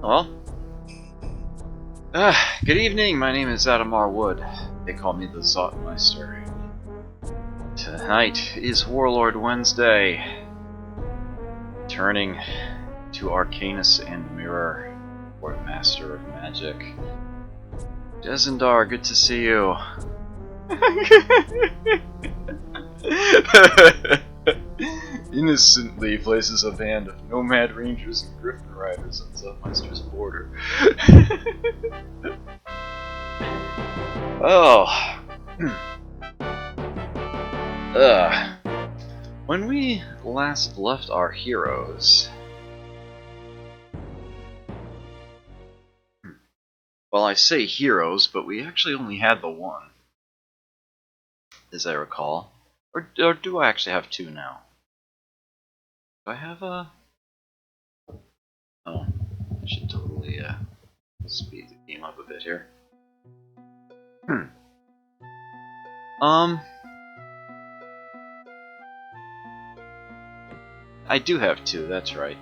Well, good evening. My name is Adamar Wood. They call me the Zotmeister. Tonight is Warlord Wednesday. Turning to Arcanus and Mirror, or Master of Magic. Desendar, good to see you. Innocently places a band of nomad rangers and griffin riders on Zotmeister's border. Oh. When we last left our heroes... Well, I say heroes, but we actually only had the one, as I recall. Or do I actually have two now? Do I have a... Oh, I should totally speed the game up a bit here. I do have two, that's right.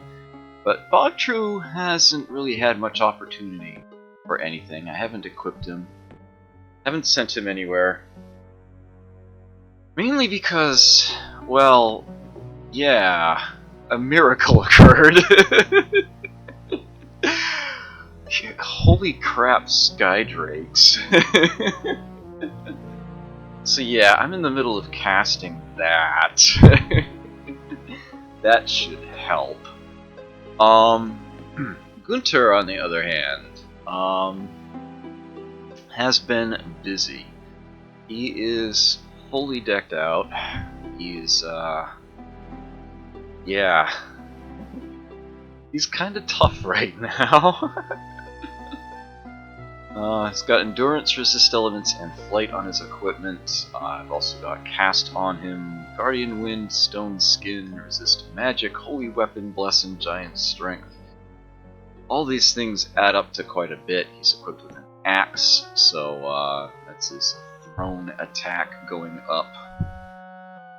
But Bogtrue hasn't really had much opportunity for anything. I haven't equipped him. Haven't sent him anywhere. Mainly because, well, yeah, a miracle occurred. Holy crap, Skydrakes. So yeah, I'm in the middle of casting that. That should help. Gunter, on the other hand, has been busy. He is fully decked out. He's, yeah. He's kind of tough right now. He's got endurance, resist elements, and flight on his equipment. I've also got cast on him, guardian wind, stone skin, resist magic, holy weapon, blessing, giant strength. All these things add up to quite a bit. He's equipped with an axe, so that's his thrown attack going up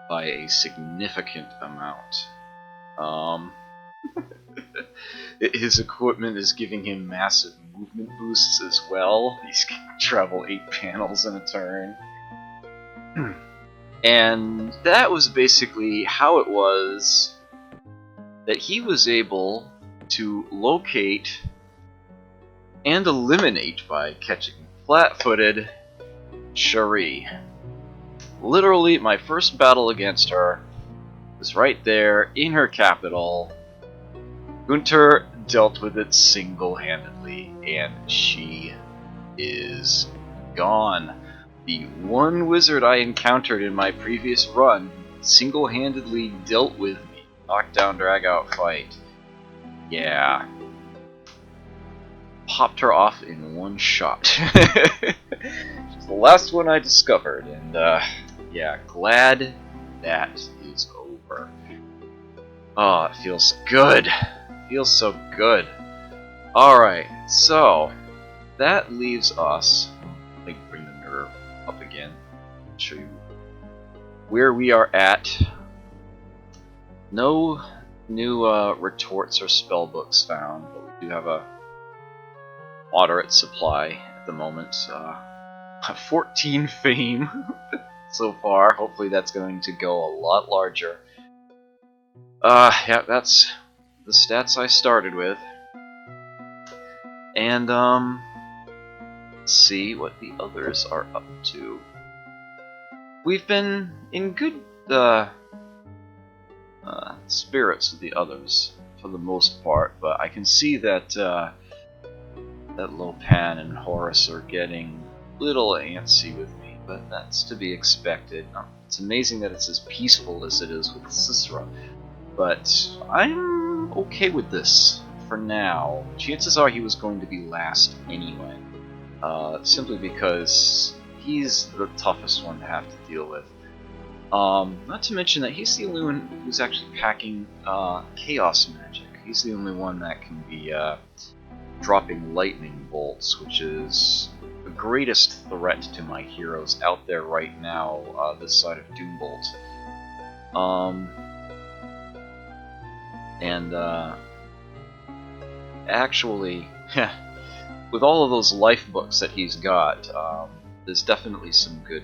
by a significant amount. His equipment is giving him massive movement boosts as well. He can travel 8 panels in a turn. And that was basically how it was that he was able to locate and eliminate, by catching flat-footed, Cherie. Literally, my first battle against her was right there in her capital. Gunter dealt with it single-handedly, and she is gone. The one wizard I encountered in my previous run single-handedly dealt with me. Knockdown, drag-out fight. Yeah. Popped her off in one shot. She's the last one I discovered, and yeah, glad that is over. Oh, it feels good. Feels so good. Alright, so that leaves us. Let me bring the mirror up again. Show you where we are at. No new retorts or spellbooks found, but we do have a moderate supply at the moment. 14 fame so far. Hopefully that's going to go a lot larger. Yeah, that's the stats I started with. And, let's see what the others are up to. We've been in good, spirits with the others, for the most part, but I can see that, that Lopan and Horace are getting a little antsy with me, but that's to be expected. It's amazing that it's as peaceful as it is with Cicera, but I'm okay with this for now. Chances are he was going to be last anyway, simply because he's the toughest one to have to deal with. Not to mention that he's the only one who's actually packing chaos magic. He's the only one that can be dropping lightning bolts, which is the greatest threat to my heroes out there right now, this side of Doombolt. And actually, with all of those life books that he's got, there's definitely some good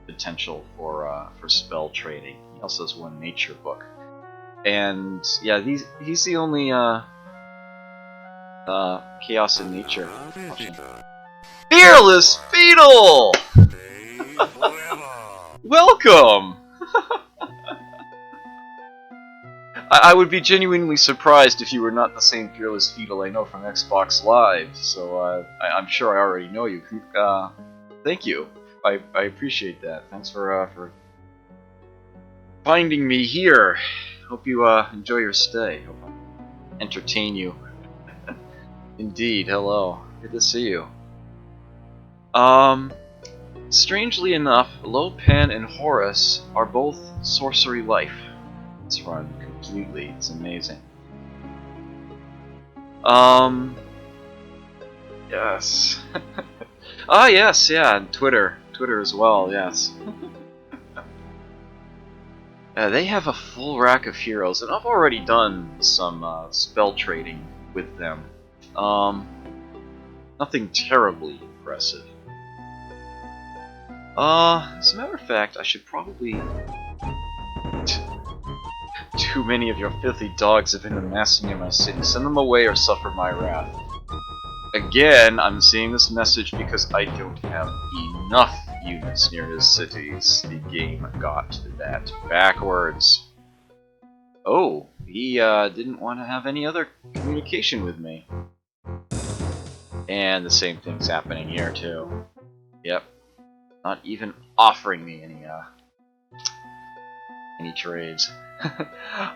potential for spell trading. He also has one nature book, and yeah, he's the only chaos in nature option. Fearless Beetle! Welcome! I would be genuinely surprised if you were not the same Fearless Beetle I know from Xbox Live, so I'm sure I already know you. Thank you. I appreciate that. Thanks for finding me here. Hope you enjoy your stay. Hope I entertain you. Indeed, hello. Good to see you. Strangely enough, Lopan and Horus are both sorcery life. It's run completely. It's amazing. Yes. Ah, yes, yeah, and Twitter as well, yes. They have a full rack of heroes, and I've already done some spell trading with them. Nothing terribly impressive. As a matter of fact, I should probably... Too many of your filthy dogs have been amassing in my city. Send them away or suffer my wrath. Again, I'm seeing this message because I don't have enough units near his cities. The game got that backwards. Oh, he didn't want to have any other communication with me. And the same thing's happening here too. Yep. Not even offering me any trades.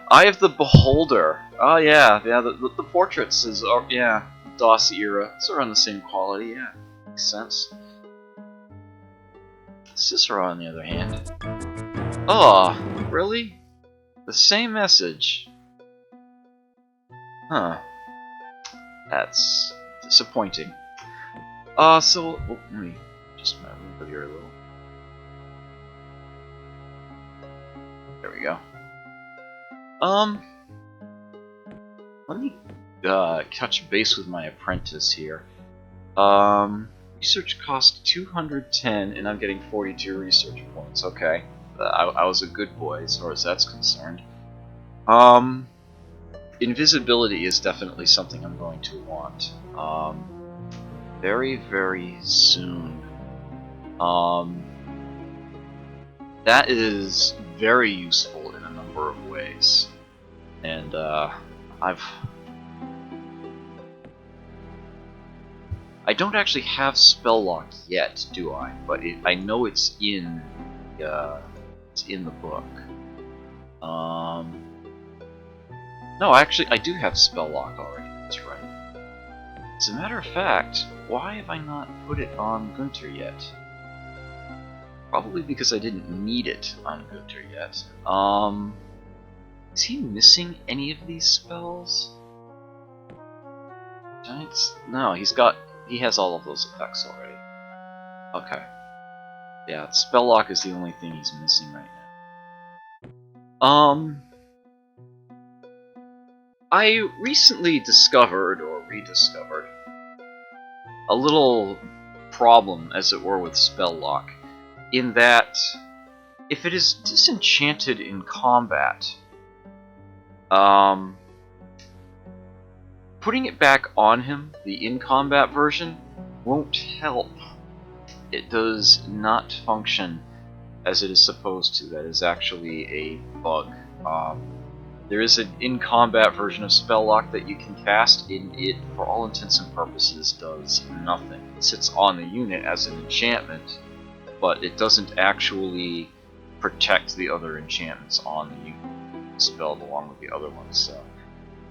I have the Beholder. Oh yeah, the portraits is yeah, DOS era. It's around the same quality. Yeah, makes sense. Cicero, on the other hand. Oh, really? The same message. Huh. That's disappointing. So let me just move here a little. There we go. Let me touch base with my apprentice here. Research cost 210, and I'm getting 42 research points. Okay, I was a good boy as far as that's concerned. Invisibility is definitely something I'm going to want. Very, very soon. That is very useful in a number of ways, and I don't actually have spell lock yet, do I? But I know it's in the book. No, actually, I do have spell lock already. That's right. As a matter of fact, why have I not put it on Gunter yet? Probably because I didn't need it on Gunter yet. Is he missing any of these spells? Giants? No, he has all of those effects already. Okay. Yeah, spell lock is the only thing he's missing right now. I recently discovered, or rediscovered, a little problem, as it were, with spell lock, in that if it is disenchanted in combat, putting it back on him, the in-combat version, won't help. It does not function as it is supposed to. That is actually a bug. There is an in-combat version of spell lock that you can cast, and it, for all intents and purposes, does nothing. It sits on the unit as an enchantment, but it doesn't actually protect the other enchantments on the unit spelled along with the other ones. So,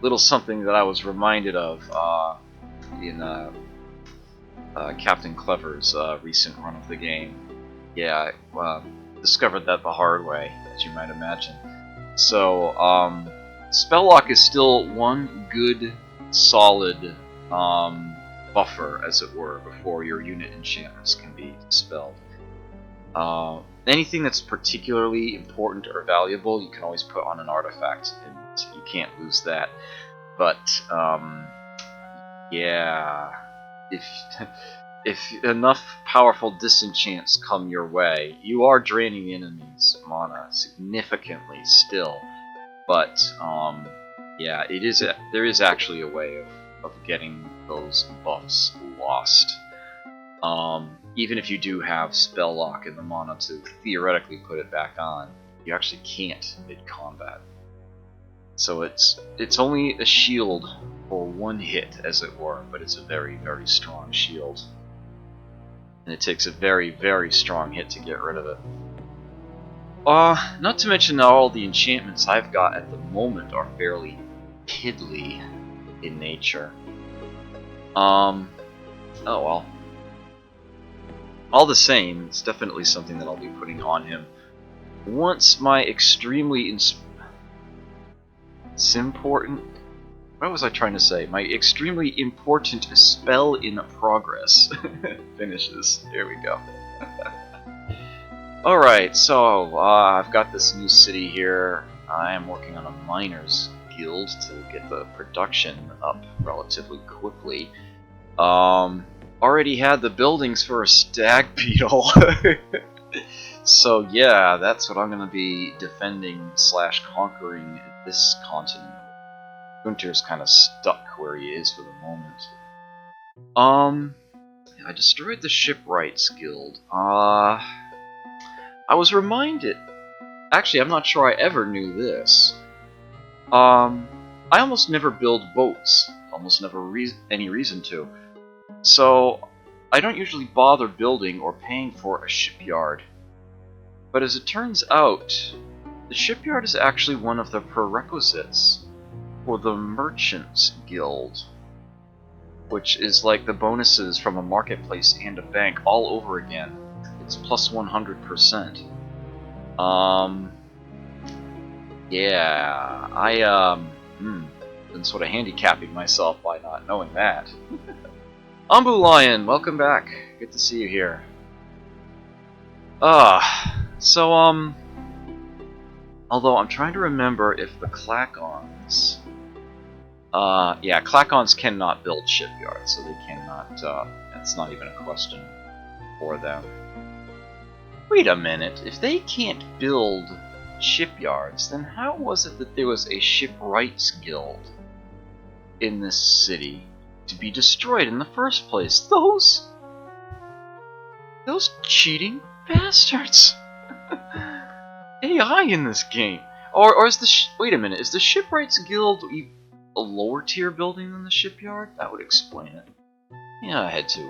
little something that I was reminded of in Captain Clever's recent run of the game. Yeah, I discovered that the hard way, as you might imagine. So, spell lock is still one good, solid buffer, as it were, before your unit enchantments can be dispelled. Anything that's particularly important or valuable, you can always put on an artifact, and you can't lose that. But Yeah. If if enough powerful disenchants come your way, you are draining the enemy's mana significantly still. But yeah, there is actually a way of getting those buffs lost. Even if you do have spell lock in the mana to theoretically put it back on, you actually can't mid combat. So it's only a shield for one hit, as it were, but it's a very, very strong shield. And it takes a very, very strong hit to get rid of it. Not to mention that all the enchantments I've got at the moment are fairly piddly in nature. Oh well. All the same, it's definitely something that I'll be putting on him once my extremely important. What was I trying to say? My extremely important spell in progress finishes. Here we go. Alright, so I've got this new city here. I am working on a miners guild to get the production up relatively quickly. Already had the buildings for a stag beetle. So yeah, that's what I'm going to be defending / conquering this continent. Gunter's kind of stuck where he is for the moment. I destroyed the Shipwrights Guild. I was reminded... Actually, I'm not sure I ever knew this. I almost never build boats. Almost never any reason to. So, I don't usually bother building or paying for a shipyard. But as it turns out, the shipyard is actually one of the prerequisites for the Merchants Guild, which is like the bonuses from a marketplace and a bank all over again. It's plus 100%. Yeah, been sort of handicapping myself by not knowing that. Ambu Lion, welcome back. Good to see you here. So, although I'm trying to remember if the Clackons... yeah, Clackons cannot build shipyards, so they cannot, that's not even a question for them. Wait a minute, if they can't build shipyards, then how was it that there was a Shipwrights Guild in this city to be destroyed in the first place? Those cheating bastards! AI in this game! Or is the wait a minute, is the Shipwrights Guild a lower tier building than the shipyard? That would explain it. Yeah, I had to,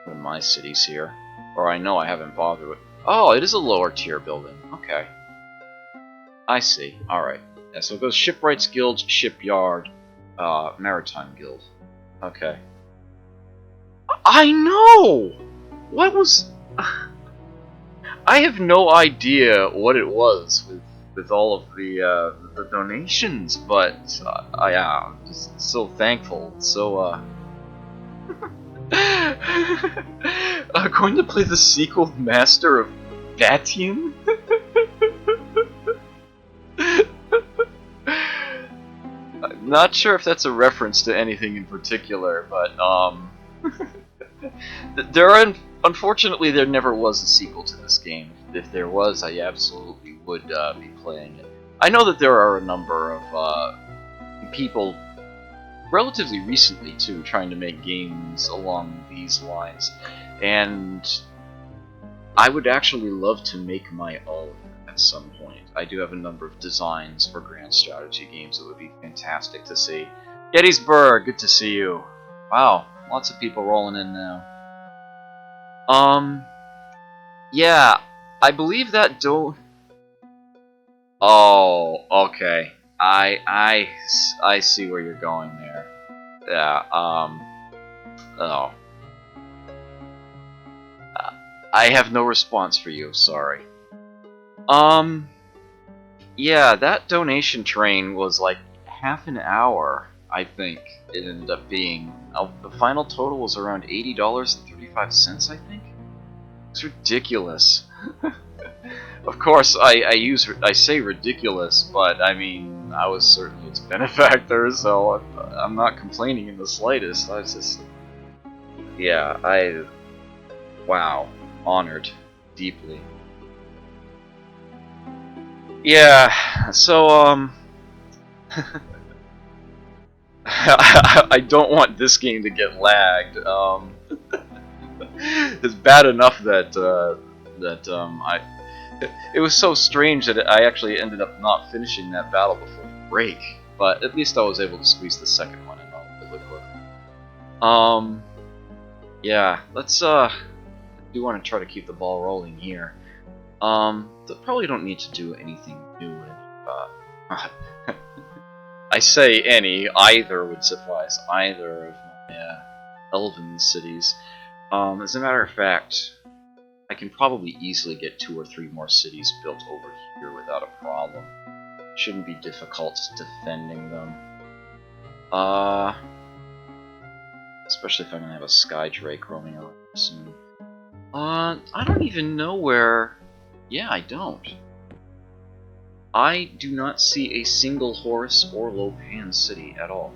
one of my cities here. Or I know I haven't bothered with... Oh, it is a lower tier building. Okay. I see. Alright. Yeah, so it goes Shipwrights Guild, Shipyard, Maritime Guild. Okay. I know! What was... I have no idea what it was with all of the donations, but I'm just so thankful. So, going to play the sequel, Master of Batian? Not sure if that's a reference to anything in particular, but unfortunately there never was a sequel to this game. If there was, I absolutely would be playing it. I know that there are a number of people, relatively recently too, trying to make games along these lines, and I would actually love to make my own at some point. I do have a number of designs for grand strategy games that would be fantastic to see. Gettysburg, good to see you. Wow, lots of people rolling in now. Yeah, I believe that Oh, okay. I see where you're going there. Yeah, oh. I have no response for you, sorry. Yeah, that donation train was like half an hour, I think it ended up being. The final total was around $80.35, I think? It's ridiculous. Of course, I say ridiculous, but I mean I was certainly its benefactor, so I'm not complaining in the slightest. I was just, yeah, wow, honored deeply. Yeah, so I don't want this game to get lagged. It's bad enough that it was so strange that I actually ended up not finishing that battle before the break. But at least I was able to squeeze the second one in relatively quick. Yeah, let's do want to try to keep the ball rolling here. Probably don't need to do anything new. I say any, either would suffice. Either of my elven cities. As a matter of fact, I can probably easily get 2 or 3 more cities built over here without a problem. Shouldn't be difficult defending them. Especially if I'm gonna have a Sky Drake roaming around soon. I don't even know where. Yeah, I don't. I do not see a single Horus or Lopan city at all.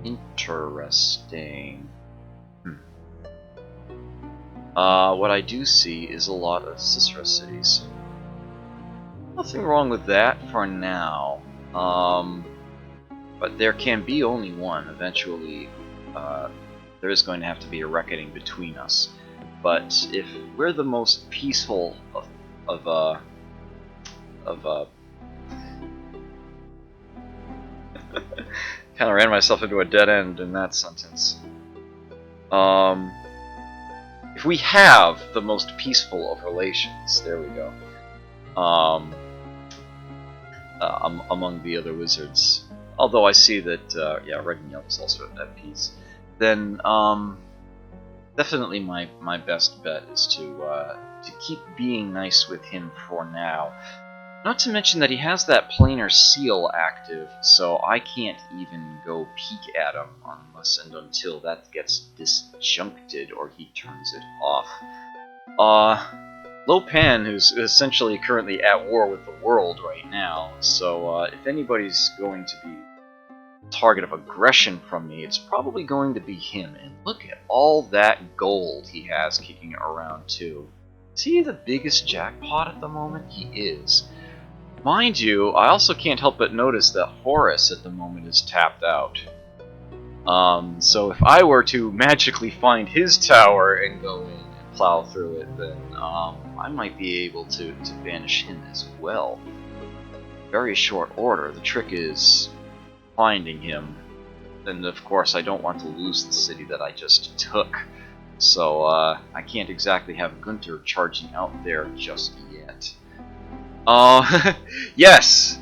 Interesting. What I do see is a lot of Sisera cities. Nothing wrong with that for now. But there can be only one. Eventually, there is going to have to be a reckoning between us. But if we're the most peaceful of kind of ran myself into a dead end in that sentence. If we have the most peaceful of relations, there we go. Among the other wizards, although I see that yeah, Red and Yellow is also at peace, then definitely my best bet is to keep being nice with him for now. Not to mention that he has that planar seal active, so I can't even go peek at him unless and until that gets disjuncted or he turns it off. Lopan, who's essentially currently at war with the world right now, so if anybody's going to be a target of aggression from me, it's probably going to be him. And look at all that gold he has kicking around too. Is he the biggest jackpot at the moment? He is. Mind you, I also can't help but notice that Horus at the moment is tapped out. So if I were to magically find his tower and go in and plow through it, then I might be able to banish him as well. Very short order. The trick is finding him. And of course I don't want to lose the city that I just took. So I can't exactly have Gunther charging out there just yet. Yes,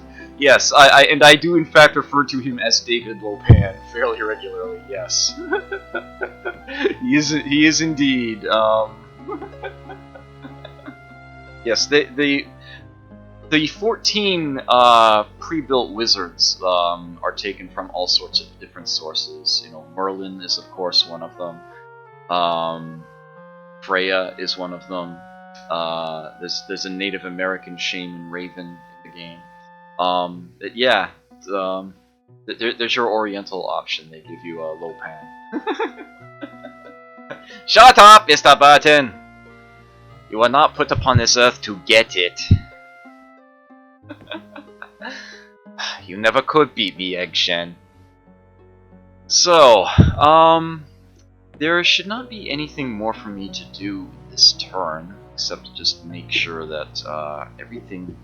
I do in fact refer to him as David Lopan fairly regularly. Yes, he is indeed. Yes, the 14 pre-built wizards are taken from all sorts of different sources. You know, Merlin is of course one of them. Freya is one of them. There's a Native American shaman raven in the game. Yeah, there's your Oriental option. They give you a Lopan. Shut up, Mr. Burton! You were not put upon this earth to get it. You never could beat me, Egg Shen. So, there should not be anything more for me to do this turn, except to just make sure that everything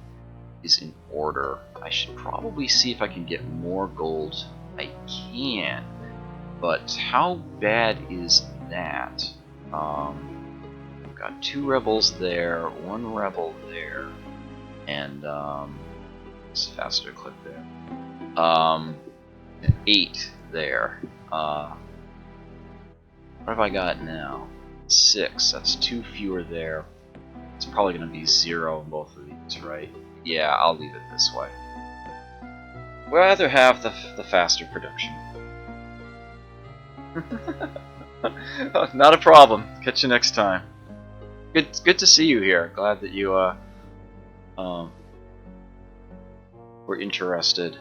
is in order. I should probably see if I can get more gold. I can, but how bad is that? I've got 2 rebels there, 1 rebel there, and it's faster click there. 8 there. What have I got now? 6. That's 2 fewer there. It's probably going to be 0 in both of these, right? Yeah, I'll leave it this way. Rather have the faster production. Not a problem. Catch you next time. Good to see you here. Glad that you We're interested.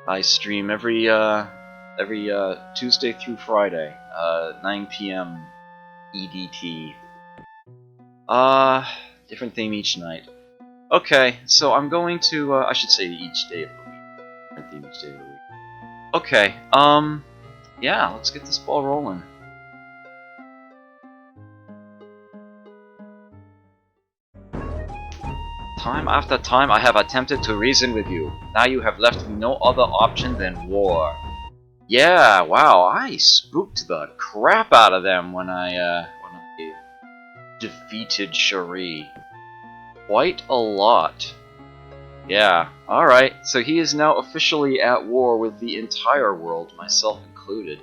I stream every Tuesday through Friday, 9 p.m. EDT. Different theme each night. Okay, so I'm going to, I should say each day of the week. Different theme each day of the week. Okay, yeah, let's get this ball rolling. Time after time I have attempted to reason with you. Now you have left me no other option than war. Yeah, wow, I spooked the crap out of them when I defeated Cherie. Quite a lot. Yeah, alright, so he is now officially at war with the entire world, myself included.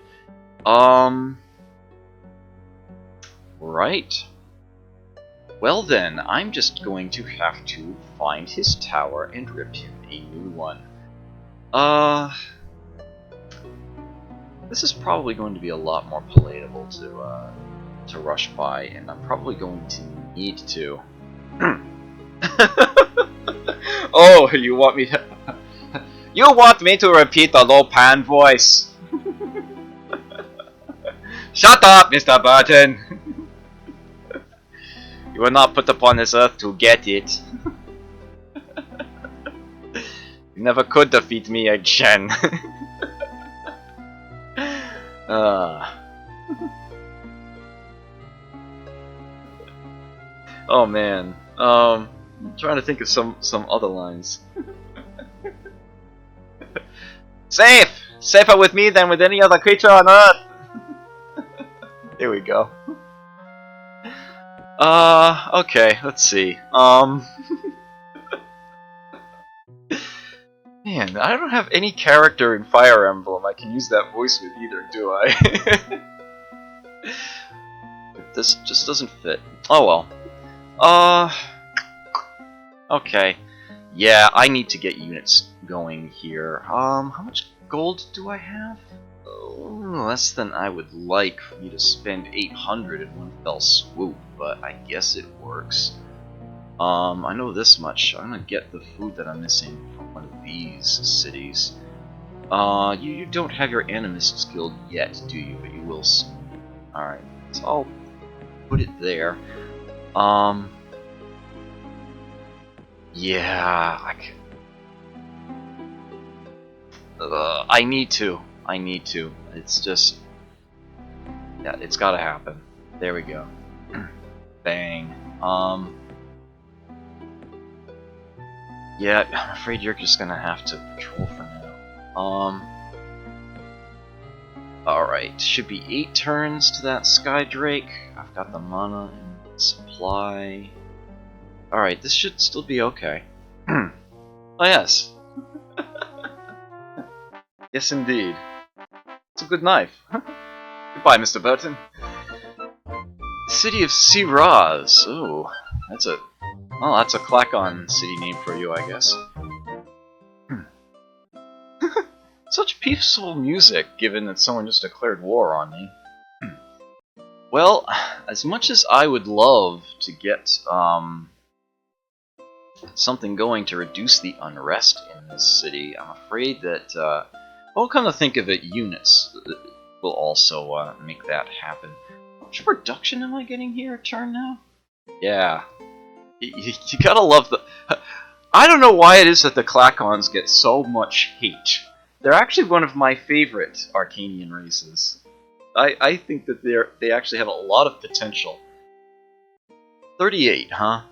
Right. Well then, I'm just going to have to find his tower and rip him a new one. This is probably going to be a lot more palatable to rush by, and I'm probably going to need to. Oh, you want me to... You want me to repeat the low pan voice? Shut up, Mr. Burton! You were not put upon this earth to get it. You never could defeat me again. Oh man. I'm trying to think of some other lines. Safe! Safer with me than with any other creature on earth! Here we go. Okay, let's see. Man, I don't have any character in Fire Emblem I can use that voice with either, do I? This just doesn't fit. Oh well. Okay. Yeah, I need to get units going here. How much gold do I have? Oh, less than I would like for me to spend 800 in one fell swoop, but I guess it works. I know this much. I'm gonna get the food that I'm missing from one of these cities. You don't have your Animist's Guild yet, do you? But you will soon. Alright, so I'll put it there. Yeah, I need to. It's just... Yeah, it's gotta happen. There we go. Bang. Yeah, I'm afraid you're just gonna have to patrol for now. Alright, should be 8 turns to that Skydrake. I've got the mana and supply. Alright, this should still be okay. Oh yes. Yes indeed. It's a good knife. Goodbye, Mr. Burton. City of Siraz. Ooh, that's a... Well, that's a Clackon city name for you, I guess. Such peaceful music, given that someone just declared war on me. Well, as much as I would love to get something going to reduce the unrest in this city, I'm afraid that, well, come to think of it, units will also make that happen. How much production am I getting here a turn now? Yeah. You gotta love the... I don't know why it is that the Clackons get so much hate. They're actually one of my favorite Arcanian races. I think that they actually have a lot of potential. 38, huh?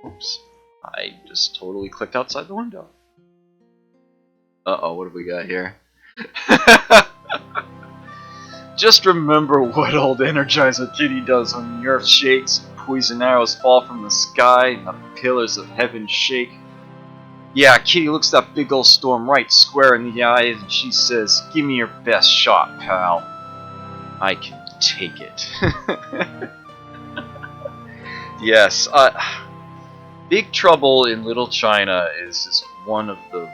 Oops. I just totally clicked outside the window. Uh-oh, what have we got here? Just remember what old Energizer Kitty does when the earth shakes, poison arrows fall from the sky, and the pillars of heaven shake. Yeah, Kitty looks that big old storm right square in the eye, and she says, "Give me your best shot, pal." I can take it. Yes, Big Trouble in Little China is just one of the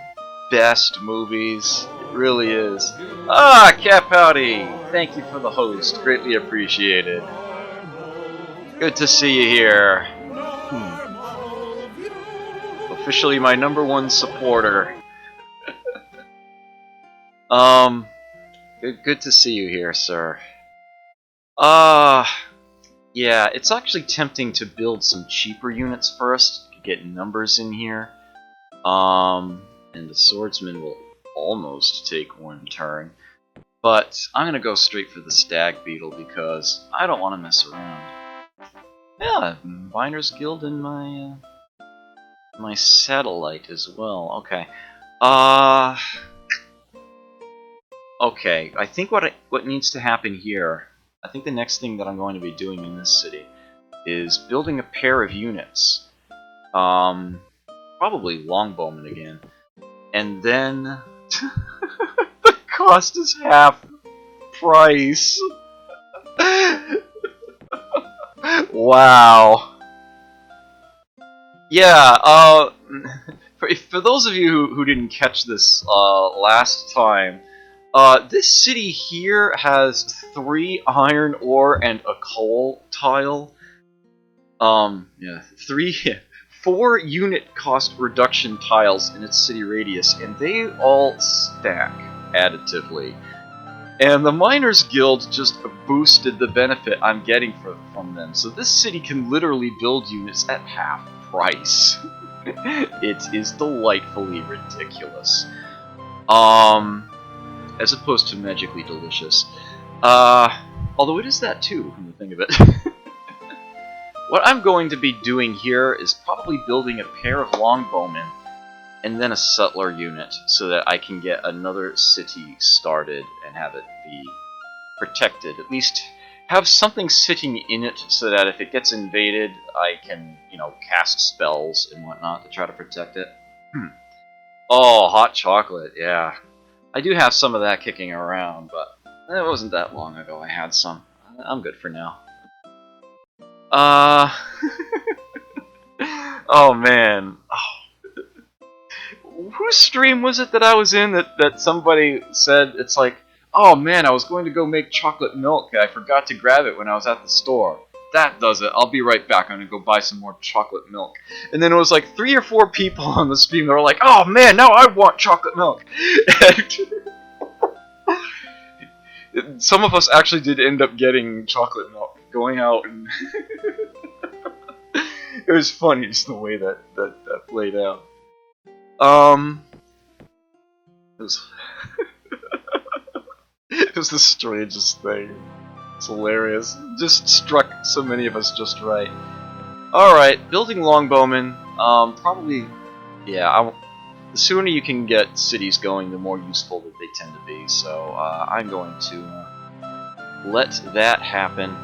best movies. It really is. Ah, Cat Pouty! Thank you for the host. Greatly appreciated. Good to see you here. officially my #1 supporter. Good to see you here, sir. Yeah, it's actually tempting to build some cheaper units first, to get numbers in here. And the swordsman will almost take 1 turn. But I'm gonna go straight for the stag beetle because I don't want to mess around. Yeah, Miners Guild and my my satellite as well. Okay. Okay. I think what needs to happen here. I think the next thing that I'm going to be doing in this city is building a pair of units. Probably longbowmen again, and then the cost is half price. Wow. Yeah, for those of you who didn't catch this last time, this city here has 3 iron ore and a coal tile. Yeah, 4 unit cost reduction tiles in its city radius, and they all stack additively. And the Miners Guild just boosted the benefit I'm getting from them, so this city can literally build units at half price. It is delightfully ridiculous. As opposed to magically delicious. Although it is that too, from the thing of it. What I'm going to be doing here is probably building a pair of longbowmen and then a sutler unit so that I can get another city started and have it be protected. At least have something sitting in it so that if it gets invaded, I can, you know, cast spells and whatnot to try to protect it. Oh, hot chocolate, yeah. I do have some of that kicking around, but it wasn't that long ago I had some. I'm good for now. Oh man. Whose stream was it that I was in that somebody said, it's like, oh man, I was going to go make chocolate milk and I forgot to grab it when I was at the store. That does it. I'll be right back. I'm going to go buy some more chocolate milk. And then it was like 3 or 4 people on the stream that were like, oh man, now I want chocolate milk. Some of us actually did end up getting chocolate milk, going out and... It was funny just the way that played out. It was... It was the strangest thing. It's hilarious. Just struck so many of us just right. Alright, building longbowmen. Probably... Yeah, the sooner you can get cities going, the more useful that they tend to be. So, I'm going to let that happen.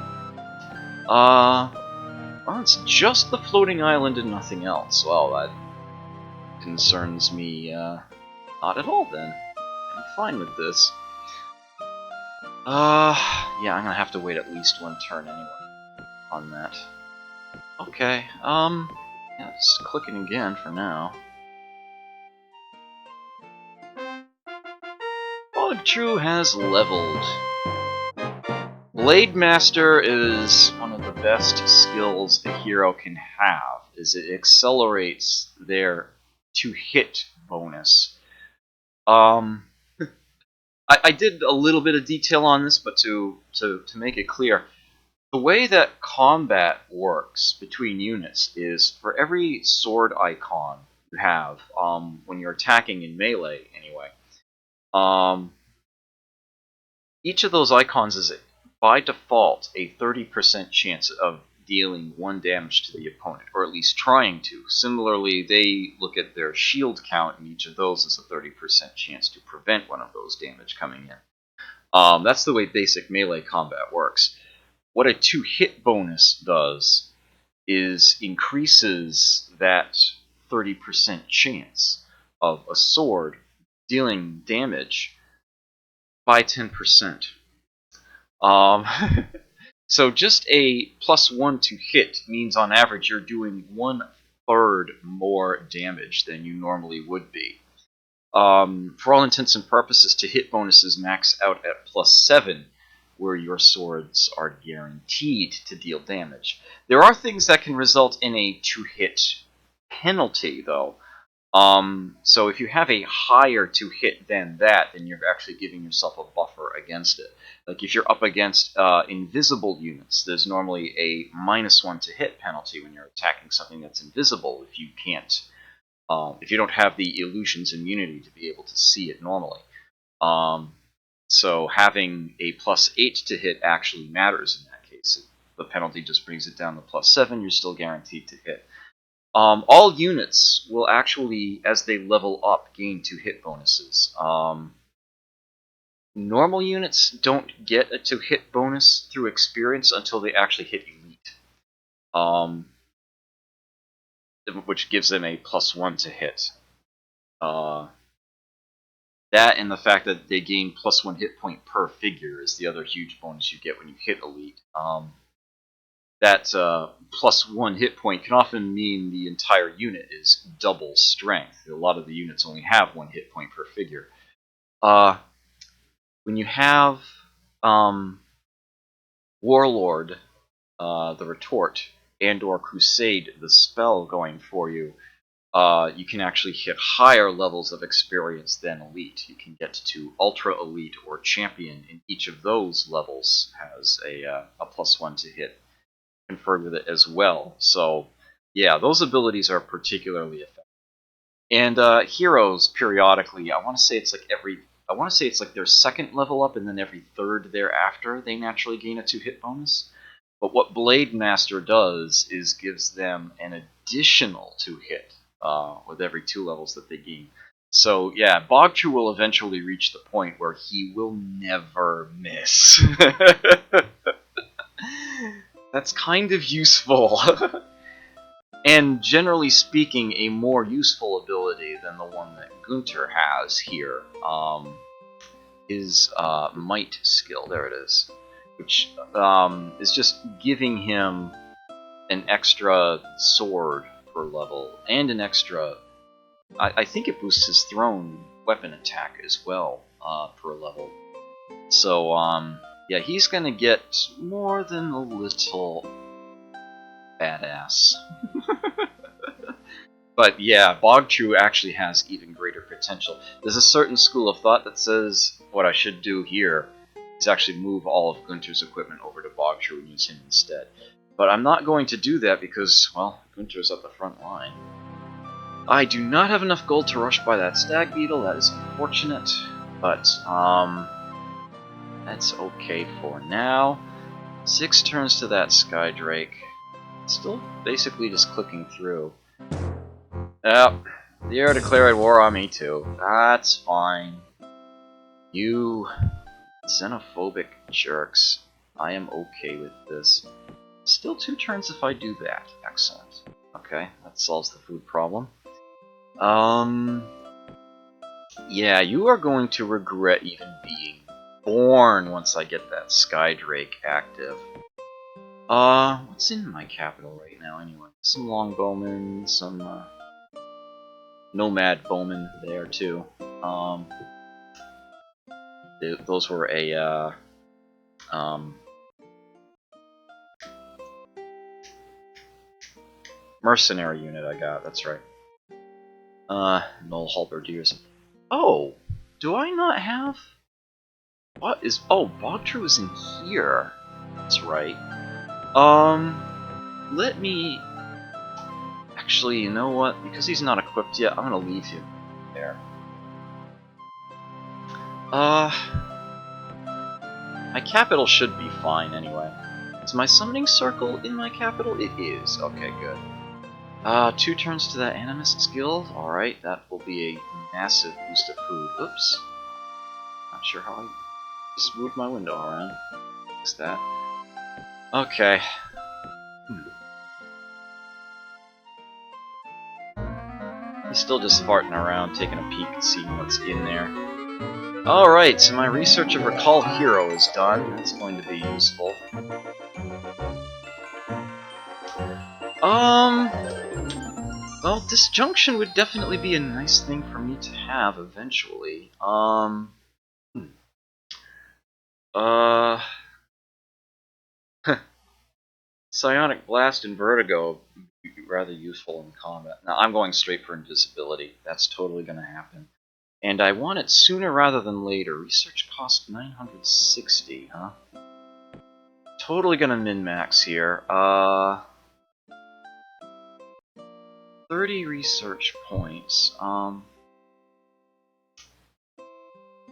Well, it's just the floating island and nothing else. Well, that concerns me not at all then. I'm fine with this. Yeah, I'm gonna have to wait at least 1 turn anyway on that. Okay, yeah, just clicking again for now. Bogtrue has leveled. Blade Master is one of the best skills a hero can have, is it accelerates their to-hit bonus. I did a little bit of detail on this, but to make it clear, the way that combat works between units is for every sword icon you have, when you're attacking in melee anyway, each of those icons is by default a 30% chance of dealing 1 damage to the opponent, or at least trying to. Similarly, they look at their shield count, and each of those is a 30% chance to prevent 1 of those damage coming in. That's the way basic melee combat works. What a 2-hit bonus does is increases that 30% chance of a sword dealing damage by 10%. So just a +1 to hit means on average you're doing 1/3 more damage than you normally would be. For all intents and purposes, to hit bonuses max out at +7, where your swords are guaranteed to deal damage. There are things that can result in a 2-hit penalty, though. So if you have a higher to hit than that, then you're actually giving yourself a buffer against it. Like if you're up against invisible units, there's normally a -1 to hit penalty when you're attacking something that's invisible if you can't, if you don't have the illusion's immunity to be able to see it normally. So having a +8 to hit actually matters in that case. The penalty just brings it down to +7, you're still guaranteed to hit. All units will actually, as they level up, gain 2 hit bonuses. Normal units don't get a 2 hit bonus through experience until they actually hit elite, which gives them a +1 to hit. That and the fact that they gain +1 hit point per figure is the other huge bonus you get when you hit elite. That +1 hit point can often mean the entire unit is double strength. A lot of the units only have 1 hit point per figure. When you have Warlord, the Retort, and/or Crusade, the spell going for you, you can actually hit higher levels of experience than Elite. You can get to Ultra Elite or Champion, and each of those levels has a +1 to hit conferred with it as well. So, yeah, those abilities are particularly effective. And heroes, periodically, I want to say it's like their second level up, and then every third thereafter, they naturally gain a 2 hit bonus. But what Blade Master does is gives them an additional 2 hit with every 2 levels that they gain. So yeah, Bogtrue will eventually reach the point where he will never miss. That's kind of useful. And generally speaking, a more useful ability than the one that Gunter has here is Might skill. There it is. Which is just giving him an extra sword per level, and an extra... I think it boosts his thrown weapon attack as well per level. So, yeah, he's gonna get more than a little badass. But yeah, Bogtrue actually has even greater potential. There's a certain school of thought that says what I should do here is actually move all of Gunter's equipment over to Bogtrue and use him instead. But I'm not going to do that because, well, Gunter's at the front line. I do not have enough gold to rush by that stag beetle, that is unfortunate, but that's okay for now. 6 turns to that Skydrake. Still basically just clicking through. Yep, the air declared war on me too. That's fine. You xenophobic jerks. I am okay with this. Still 2 turns if I do that. Excellent. Okay, that solves the food problem. Yeah, you are going to regret even being born once I get that Skydrake active. What's in my capital right now anyway? Some longbowmen, some nomad bowmen there too. Those were a mercenary unit I got, that's right. Null halberdiers. Oh, do I not have... What is... Oh, Bogtrue is in here. That's right. Let me... Actually, you know what? Because he's not equipped yet, I'm gonna leave him there. My capital should be fine anyway. Is my summoning circle in my capital? It is. Okay, good. 2 turns to that Animist Guild. Alright, that will be a massive boost of food. Oops. Not sure how I just moved my window around. Fix that. Okay. He's still just farting around, taking a peek and seeing what's in there. Alright, so my research of Recall Hero is done. That's going to be useful. Well, Disjunction would definitely be a nice thing for me to have eventually. Psionic Blast and Vertigo rather useful in combat. Now, I'm going straight for invisibility. That's totally going to happen. And I want it sooner rather than later. Research cost 960, huh? Totally going to min-max here. 30 research points.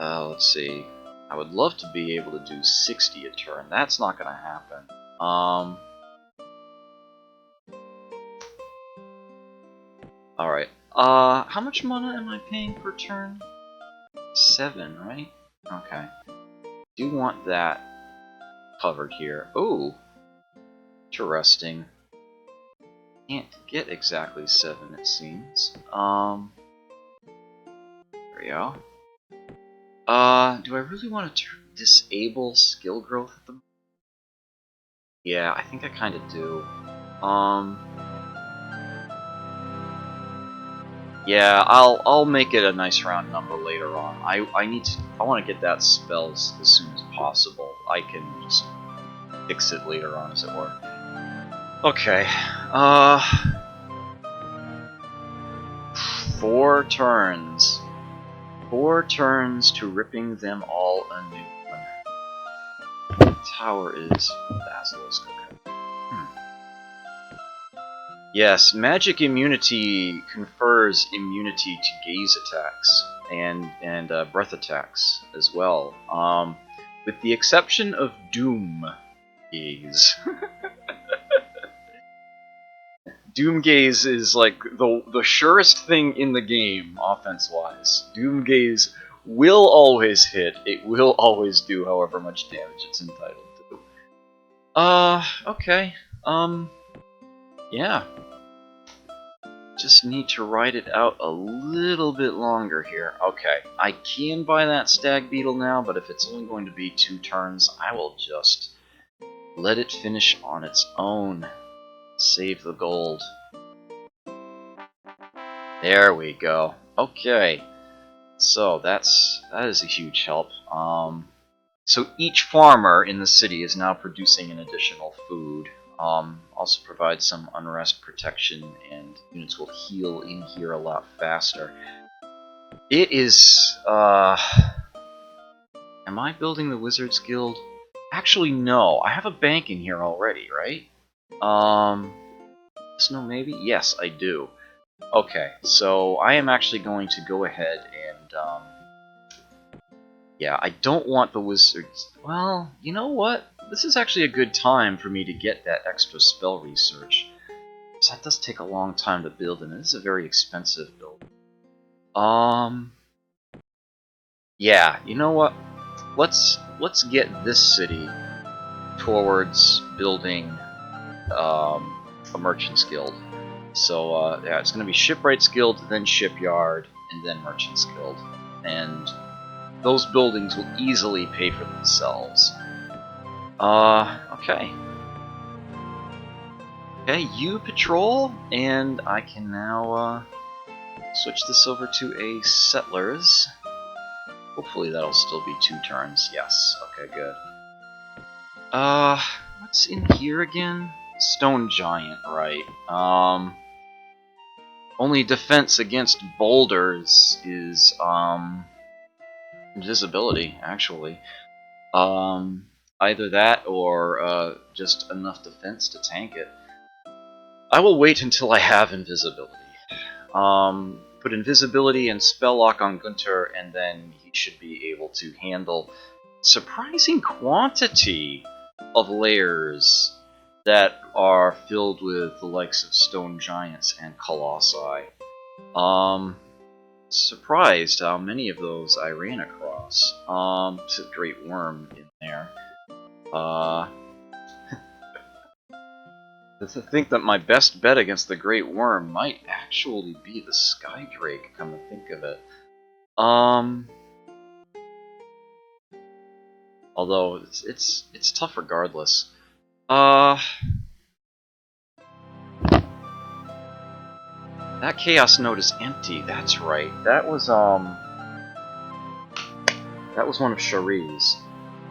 Let's see. I would love to be able to do 60 a turn. That's not going to happen. Alright. How much mana am I paying per turn? 7, right? Okay. Do want that covered here. Oh! Interesting. Can't get exactly 7, it seems. There we go. Do I really want to disable skill growth at the moment? Yeah, I think I kind of do. Yeah, I'll make it a nice round number later on. I want to get that spell as soon as possible. I can just fix it later on, as it were. Okay. 4 turns. 4 turns to ripping them all a new one. Tower is Basilisk. Okay. Yes, magic immunity confers immunity to gaze attacks and breath attacks as well. With the exception of Doom Gaze. Doom Gaze is like the surest thing in the game, offense-wise. Doom Gaze will always hit. It will always do however much damage it's entitled to. Okay. Yeah. Just need to ride it out a little bit longer here. Okay, I can buy that Stag Beetle now, but if it's only going to be 2 turns, I will just let it finish on its own. Save the gold. There we go. Okay. So that is a huge help. So each farmer in the city is now producing an additional food. Also provides some unrest protection, and units will heal in here a lot faster. It is, am I building the Wizards Guild? Actually, no. I have a bank in here already, right? Snow maybe? Yes, I do. Okay, so I am actually going to go ahead and, yeah, I don't want the Wizards... Well, you know what? This is actually a good time for me to get that extra spell research. Because that does take a long time to build, and it is a very expensive build. Yeah, you know what? Let's get this city towards building a Merchant's Guild. So, yeah, it's going to be Shipwrights Guild, then Shipyard, and then Merchant's Guild. And those buildings will easily pay for themselves. Okay. Okay, you patrol, and I can now switch this over to a Settlers. Hopefully that'll still be 2 turns. Yes, okay, good. What's in here again? Stone Giant, right. Only defense against boulders is, invisibility, actually. Either that or just enough defense to tank it. I will wait until I have invisibility. Put invisibility and spell lock on Gunter, and then he should be able to handle surprising quantity of layers that are filled with the likes of stone giants and colossi. Surprised how many of those I ran across. There's a great worm in there. To think that my best bet against the great worm might actually be the Skydrake, come to think of it. Although it's tough regardless. That Chaos Node is empty. That's right. That was one of Shari's.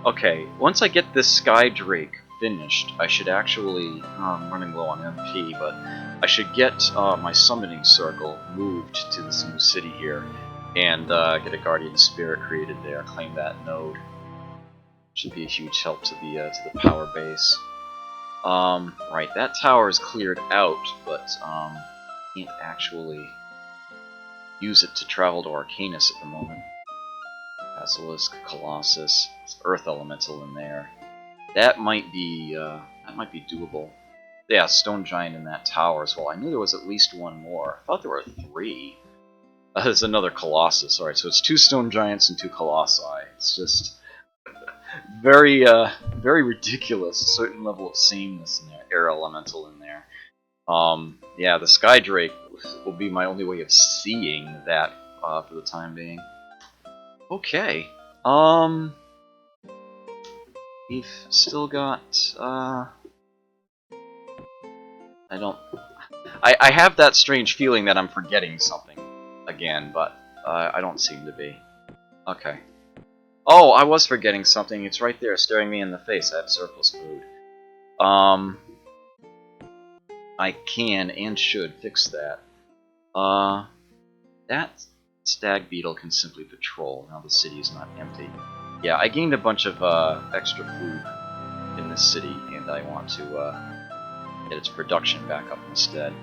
Okay, once I get this Skydrake finished, I should actually... I'm running low on MP, but I should get my summoning circle moved to this new city here, and get a Guardian Spirit created there, claim that node. Should be a huge help to the power base. Right, that tower is cleared out, but can't actually use it to travel to Arcanus at the moment. Basilisk, Colossus, it's Earth Elemental in there. That might be doable. Yeah, Stone Giant in that tower as well. I knew there was at least one more. I thought there were 3. There's another Colossus. Alright, so it's 2 Stone Giants and 2 Colossi. It's just very ridiculous. A certain level of sameness in there. Air Elemental in there. Yeah, the Sky Drake will be my only way of seeing that for the time being. Okay. We've still got, I have that strange feeling that I'm forgetting something again, but I don't seem to be. Okay. Oh, I was forgetting something. It's right there, staring me in the face. I have surplus food. I can and should fix that. That stag beetle can simply patrol. Now the city is not empty. Yeah, I gained a bunch of extra food in this city, and I want to get its production back up instead.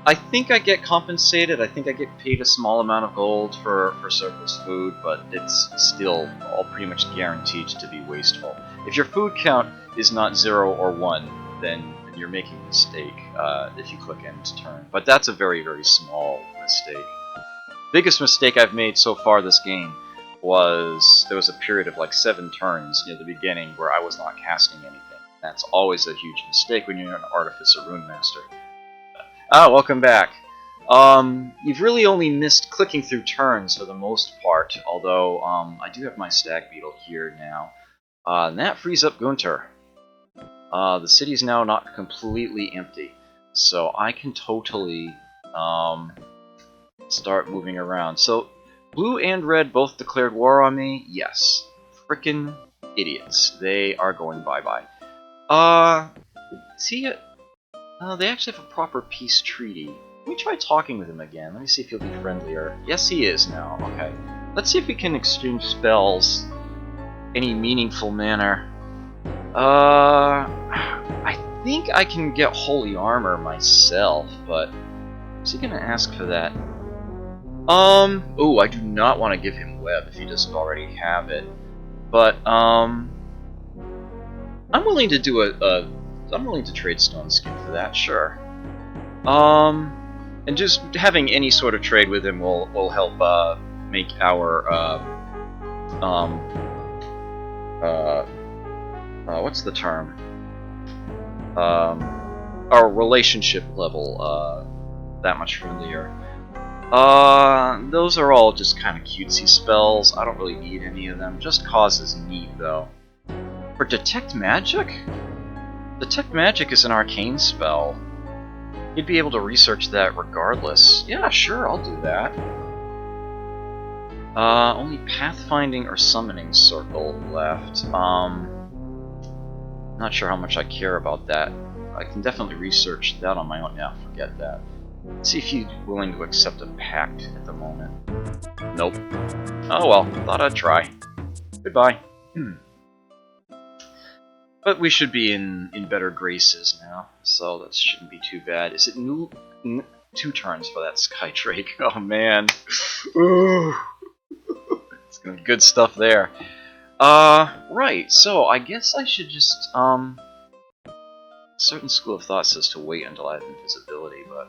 I think I get compensated. I think I get paid a small amount of gold for surplus food, but it's still all pretty much guaranteed to be wasteful. If your food count is not 0 or 1, then you're making a mistake if you click end turn. But that's a very, very small mistake. Biggest mistake I've made so far this game was there was a period of like 7 turns near the beginning where I was not casting anything. That's always a huge mistake when you're an Artificer Rune Master. Ah, welcome back. You've really only missed clicking through turns for the most part, although I do have my Stag Beetle here now. And that frees up Gunter. The city's now not completely empty, so I can totally start moving around. So, blue and red both declared war on me? Yes. Frickin' idiots. They are going bye-bye. See it? They actually have a proper peace treaty. Let me try talking with him again. Let me see if he'll be friendlier. Yes, he is now. Okay. Let's see if we can exchange spells any meaningful manner. I think I can get Holy Armor myself, but is he gonna ask for that? Oh, I do not want to give him Web if he doesn't already have it. But, I'm willing to do I'm willing to trade Stone Skin for that, sure. And just having any sort of trade with him will help, make our, what's the term? Our relationship level, that much friendlier. Those are all just kind of cutesy spells. I don't really need any of them. Just Cause is neat, though. For Detect Magic? Detect Magic is an arcane spell. You'd be able to research that regardless. Yeah, sure, I'll do that. Only Pathfinding or Summoning Circle left. Not sure how much I care about that. I can definitely research that on my own. Yeah, forget that. Let's see if he's willing to accept a pact at the moment. Nope. Oh well, thought I'd try. Goodbye. But we should be in better graces now, so that shouldn't be too bad. Is it 2 turns for that Sky Drake? Oh man. Ooh. It's gonna be good stuff there. Right, so I guess I should just, a certain school of thought says to wait until I have invisibility, but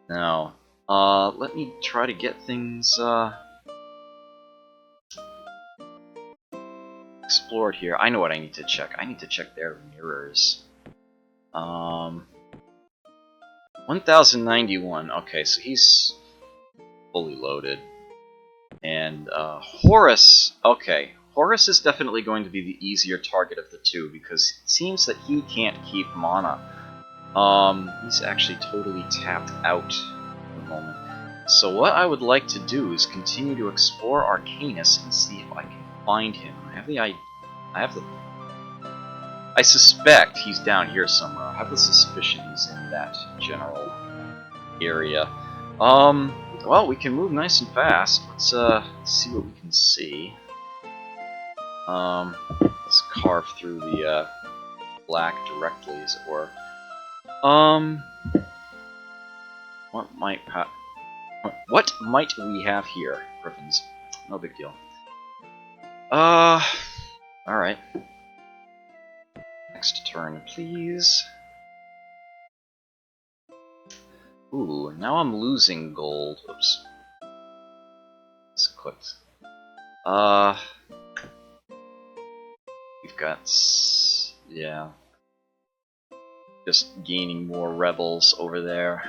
no. Let me try to get things, explored here. I know what I need to check. I need to check their mirrors. 1091. Okay, so he's fully loaded. And Horus. Okay, Horus is definitely going to be the easier target of the two because it seems that he can't keep mana. He's actually totally tapped out at the moment. So what I would like to do is continue to explore I can see if I can find him. I I suspect he's down here somewhere. I have a suspicion he's in that general area. Well, we can move nice and fast. Let's see what we can see. Let's carve through the black directly, as it were. What might we have here, Griffins? No big deal. Alright. Next turn, please. Ooh, now I'm losing gold. Oops. It's clicked. We've got... yeah. Just gaining more rebels over there.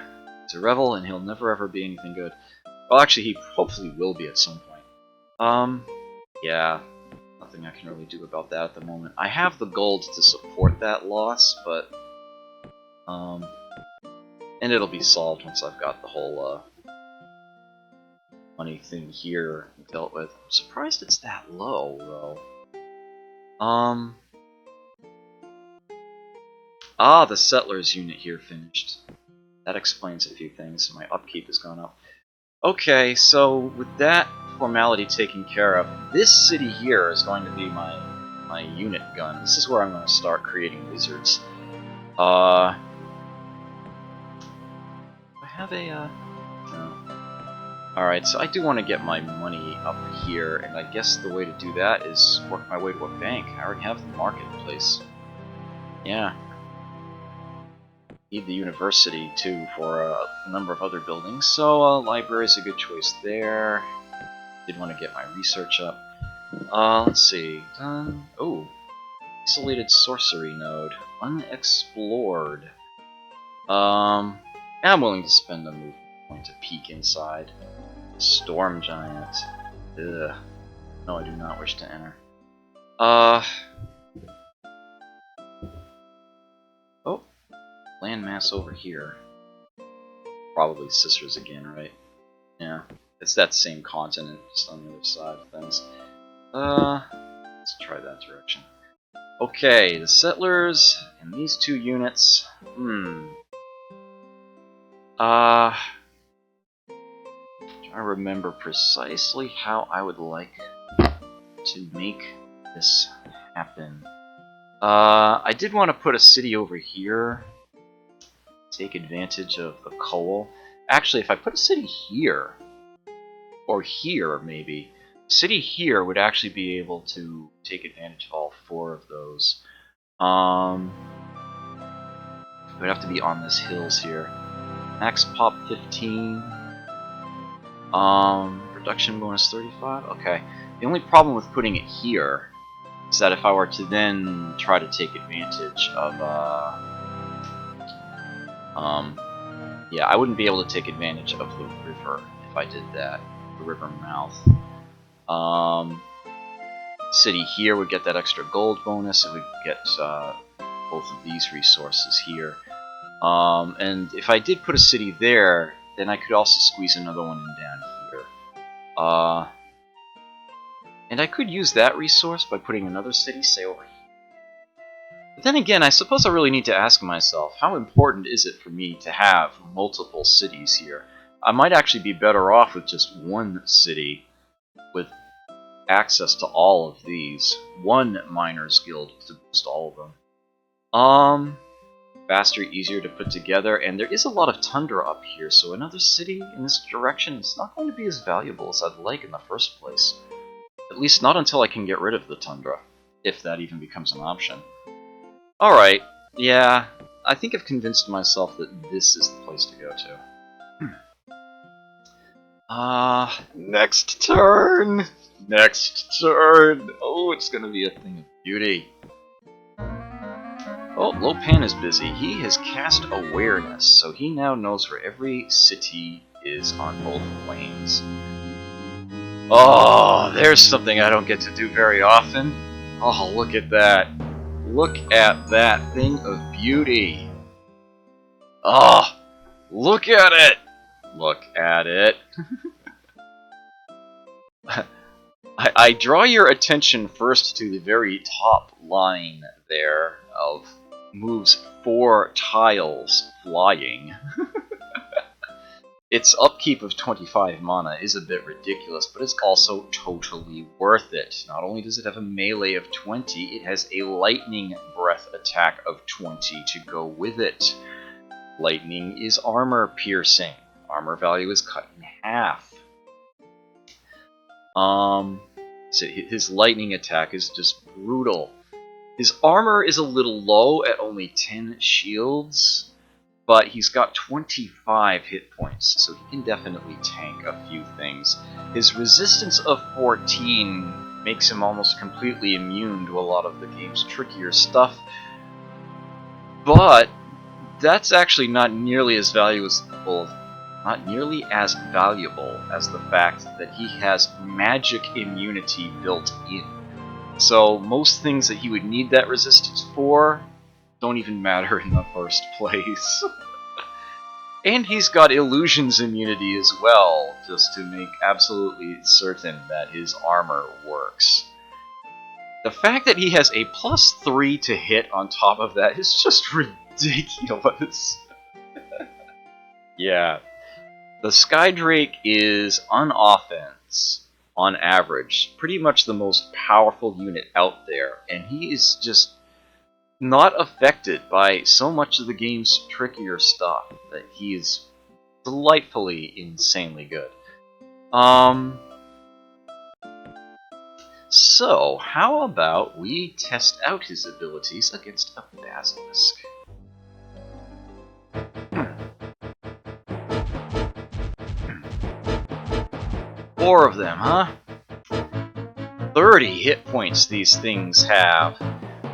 He's a rebel, and he'll never ever be anything good. Well, actually, he hopefully will be at some point. Yeah. Nothing I can really do about that at the moment. I have the gold to support that loss, but... and it'll be solved once I've got the whole, money thing here dealt with. I'm surprised it's that low, though. Ah, the settlers unit here finished. That explains a few things. My upkeep has gone up. Okay, so with that formality taken care of, this city here is going to be my unit gun. This is where I'm going to start creating wizards. I have a no. Alright, so I do want to get my money up here, and I guess the way to do that is work my way to a bank. I already have the marketplace. Yeah. Need the university too for a number of other buildings, so library is a good choice there. Did want to get my research up. Let's see. Done. Oh, isolated sorcery node, unexplored. I'm willing to spend a movement point to peek inside. Storm giant. Ugh. No, I do not wish to enter. Oh. Landmass over here. Probably Sisters again, right? Yeah. It's that same continent, just on the other side of things. Let's try that direction. Okay, the settlers and these two units. I remember precisely how I would like to make this happen. I did want to put a city over here. Take advantage of the coal. Actually, if I put a city here, or here maybe, a city here would actually be able to take advantage of all four of those. It would have to be on this hills here. Max pop 15. Production bonus 35. Okay. The only problem with putting it here is that if I were to then try to take advantage of yeah, I wouldn't be able to take advantage of the river if I did that. The river mouth. City here would get that extra gold bonus. It would get both of these resources here. And if I did put a city there, then I could also squeeze another one in down here. And I could use that resource by putting another city, say, over here. But then again, I suppose I really need to ask myself, how important is it for me to have multiple cities here? I might actually be better off with just one city with access to all of these. One miners guild to boost all of them. Faster, easier to put together, and there is a lot of tundra up here, so another city in this direction is not going to be as valuable as I'd like in the first place. At least not until I can get rid of the tundra, if that even becomes an option. Alright, yeah, I think I've convinced myself that this is the place to go to. Next turn! Next turn! Oh, it's gonna be a thing of beauty. Oh, Lopan is busy. He has cast awareness, so he now knows where every city is on both planes. Oh, there's something I don't get to do very often. Oh, look at that. Look at that thing of beauty. Oh, look at it. Look at it. I draw your attention first to the very top line there. of moves 4 tiles flying. Its upkeep of 25 mana is a bit ridiculous, but it's also totally worth it. Not only does it have a melee of 20, it has a lightning breath attack of 20 to go with it. Lightning is armor piercing. Armor value is cut in half. So his lightning attack is just brutal. His armor is a little low at only 10 shields, but he's got 25 hit points, so he can definitely tank a few things. His resistance of 14 makes him almost completely immune to a lot of the game's trickier stuff, but that's actually not nearly as valuable as the fact that he has magic immunity built in. So most things that he would need that resistance for don't even matter in the first place. And he's got illusions immunity as well, just to make absolutely certain that his armor works. The fact that he has a +3 to hit on top of that is just ridiculous. Yeah. The Skydrake is, on offense, on average, pretty much the most powerful unit out there, and he is just not affected by so much of the game's trickier stuff that he is delightfully insanely good. So, how about we test out his abilities against a Basilisk? 4 of them, huh? 30 hit points these things have.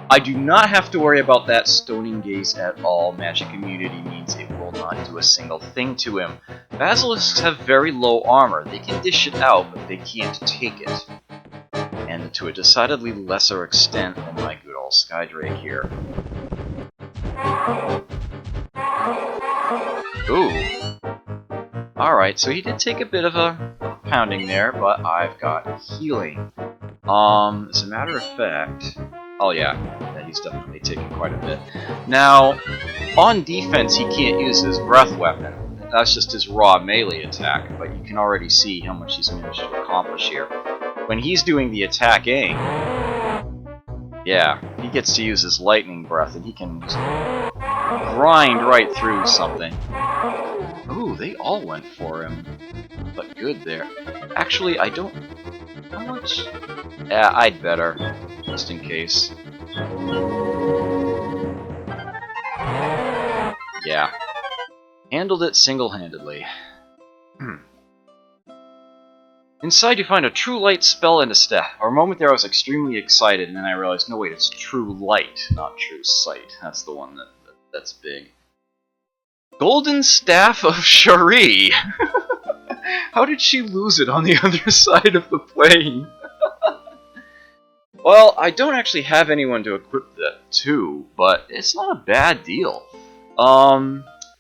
I do not have to worry about that Stoning Gaze at all. Magic immunity means it will not do a single thing to him. Basilisks have very low armor. They can dish it out, but they can't take it. And to a decidedly lesser extent than my good old Skydrake here. Ooh. Alright, so he did take a bit of a pounding there, but I've got healing. As a matter of fact... Oh yeah, he's definitely taking quite a bit. Now, on defense he can't use his breath weapon. That's just his raw melee attack, but you can already see how much he's managed to accomplish here. When he's doing the attacking, yeah, he gets to use his lightning breath and he can just grind right through something. Ooh, they all went for him. But good there. Actually, I don't... How much? Yeah, I'd better. Just in case. Yeah. Handled it single-handedly. Inside you find a True Light spell and a staff. For a moment there I was extremely excited, and then I realized, no wait, it's True Light, not True Sight. That's the one that's big. Golden Staff of Shari! How did she lose it on the other side of the plane? Well, I don't actually have anyone to equip that to, but it's not a bad deal.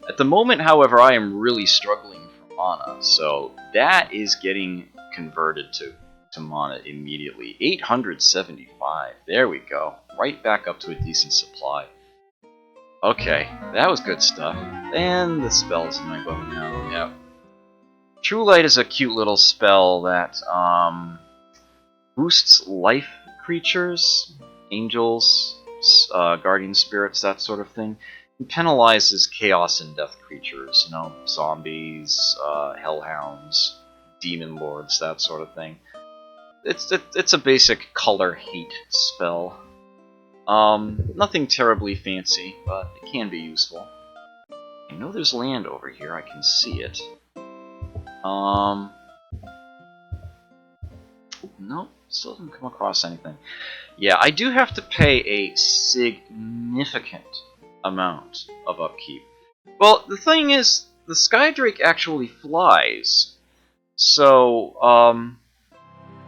At the moment, however, I am really struggling for mana, so that is getting converted to mana immediately. 875, there we go. Right back up to a decent supply. Okay, that was good stuff. And the spell's in my bow now, yep. True Light is a cute little spell that boosts life creatures, angels, guardian spirits, that sort of thing. It penalizes chaos and death creatures, you know, zombies, hellhounds, demon lords, that sort of thing. It's a basic color hate spell. Nothing terribly fancy, but it can be useful. I know there's land over here, I can see it. Nope, still haven't come across anything. Yeah, I do have to pay a significant amount of upkeep. Well, the thing is, the Skydrake actually flies. So,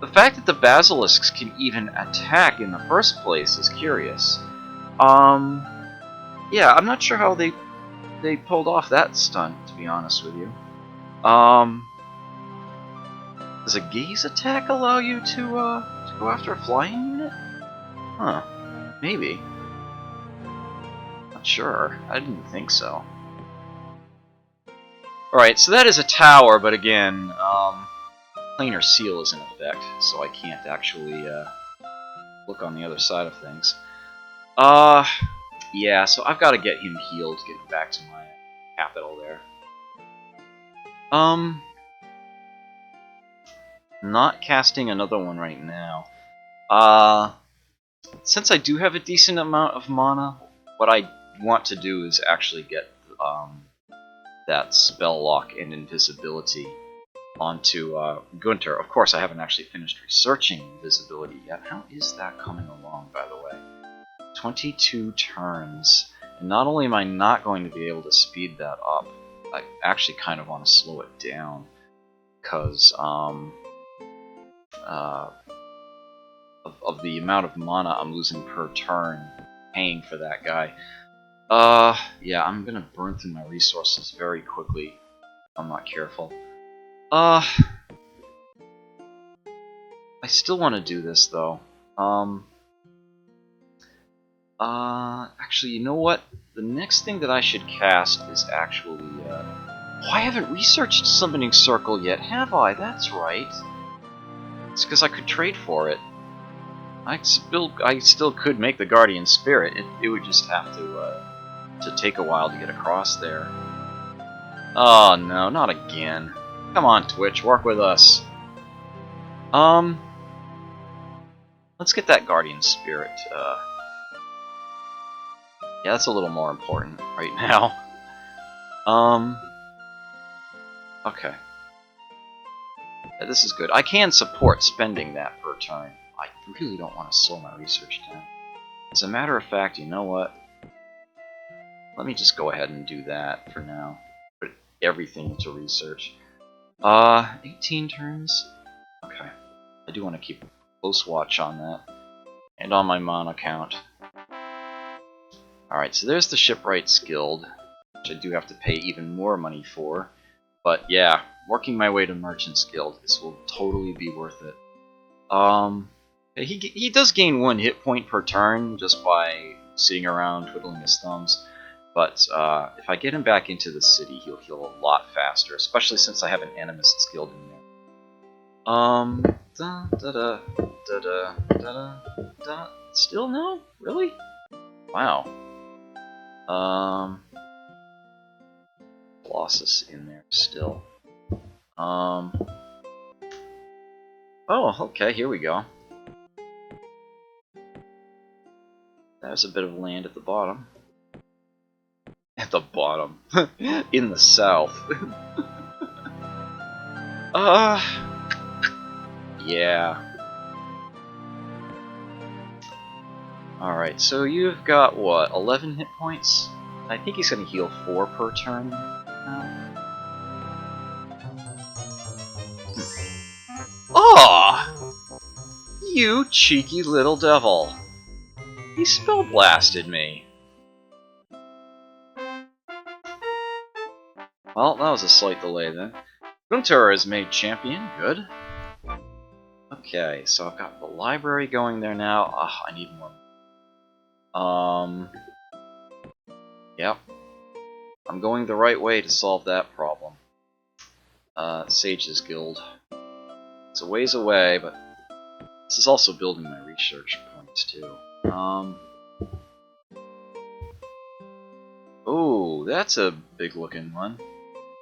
the fact that the Basilisks can even attack in the first place is curious. Yeah, I'm not sure how they pulled off that stunt, to be honest with you. Does a gaze attack allow you to go after a flying unit? Huh. Maybe. Not sure. I didn't think so. Alright, so that is a tower, but again, planar seal is in effect, so I can't actually look on the other side of things. Yeah, so I've got to get him healed, get him back to my capital there. Not casting another one right now. Since I do have a decent amount of mana, what I want to do is actually get that spell lock and invisibility onto Gunter. Of course, I haven't actually finished researching invisibility yet. How is that coming along, by the way? 22 turns. And not only am I not going to be able to speed that up, I actually kind of want to slow it down. Because of the amount of mana I'm losing per turn paying for that guy. Yeah, I'm gonna burn through my resources very quickly if I'm not careful. I still want to do this, though. Actually, you know what? The next thing that I should cast is actually, oh, I haven't researched Summoning Circle yet, have I? That's right. It's because I could trade for it. I still could make the Guardian Spirit. It would just have to take a while to get across there. Oh no, not again. Come on, Twitch, work with us. Let's get that Guardian Spirit. Yeah, that's a little more important right now. Okay. Yeah, this is good. I can support spending that per turn. I really don't want to slow my research down. As a matter of fact, you know what? Let me just go ahead and do that for now. Put everything into research. 18 turns? Okay. I do want to keep a close watch on that. And on my mana count. Alright, so there's the Shipwrights Guild, which I do have to pay even more money for. But yeah, working my way to Merchant's Guild, this will totally be worth it. He does gain 1 hit point per turn just by sitting around twiddling his thumbs. But if I get him back into the city, he'll heal a lot faster, especially since I have an Animist's Guild in there. Still no? Really? Wow. Colossus in there still. Oh, okay, here we go. There's a bit of land at the bottom. At the bottom. In the south. Yeah. Alright, so you've got, what, 11 hit points? I think he's gonna heal 4 per turn now. Oh! You cheeky little devil. He spell blasted me. Well, that was a slight delay then. Gunter is made champion, good. Okay, so I've got the library going there now. Ah, I need more. Yep. I'm going the right way to solve that problem. Sage's Guild. It's a ways away, but this is also building my research points too. Oh, that's a big looking one.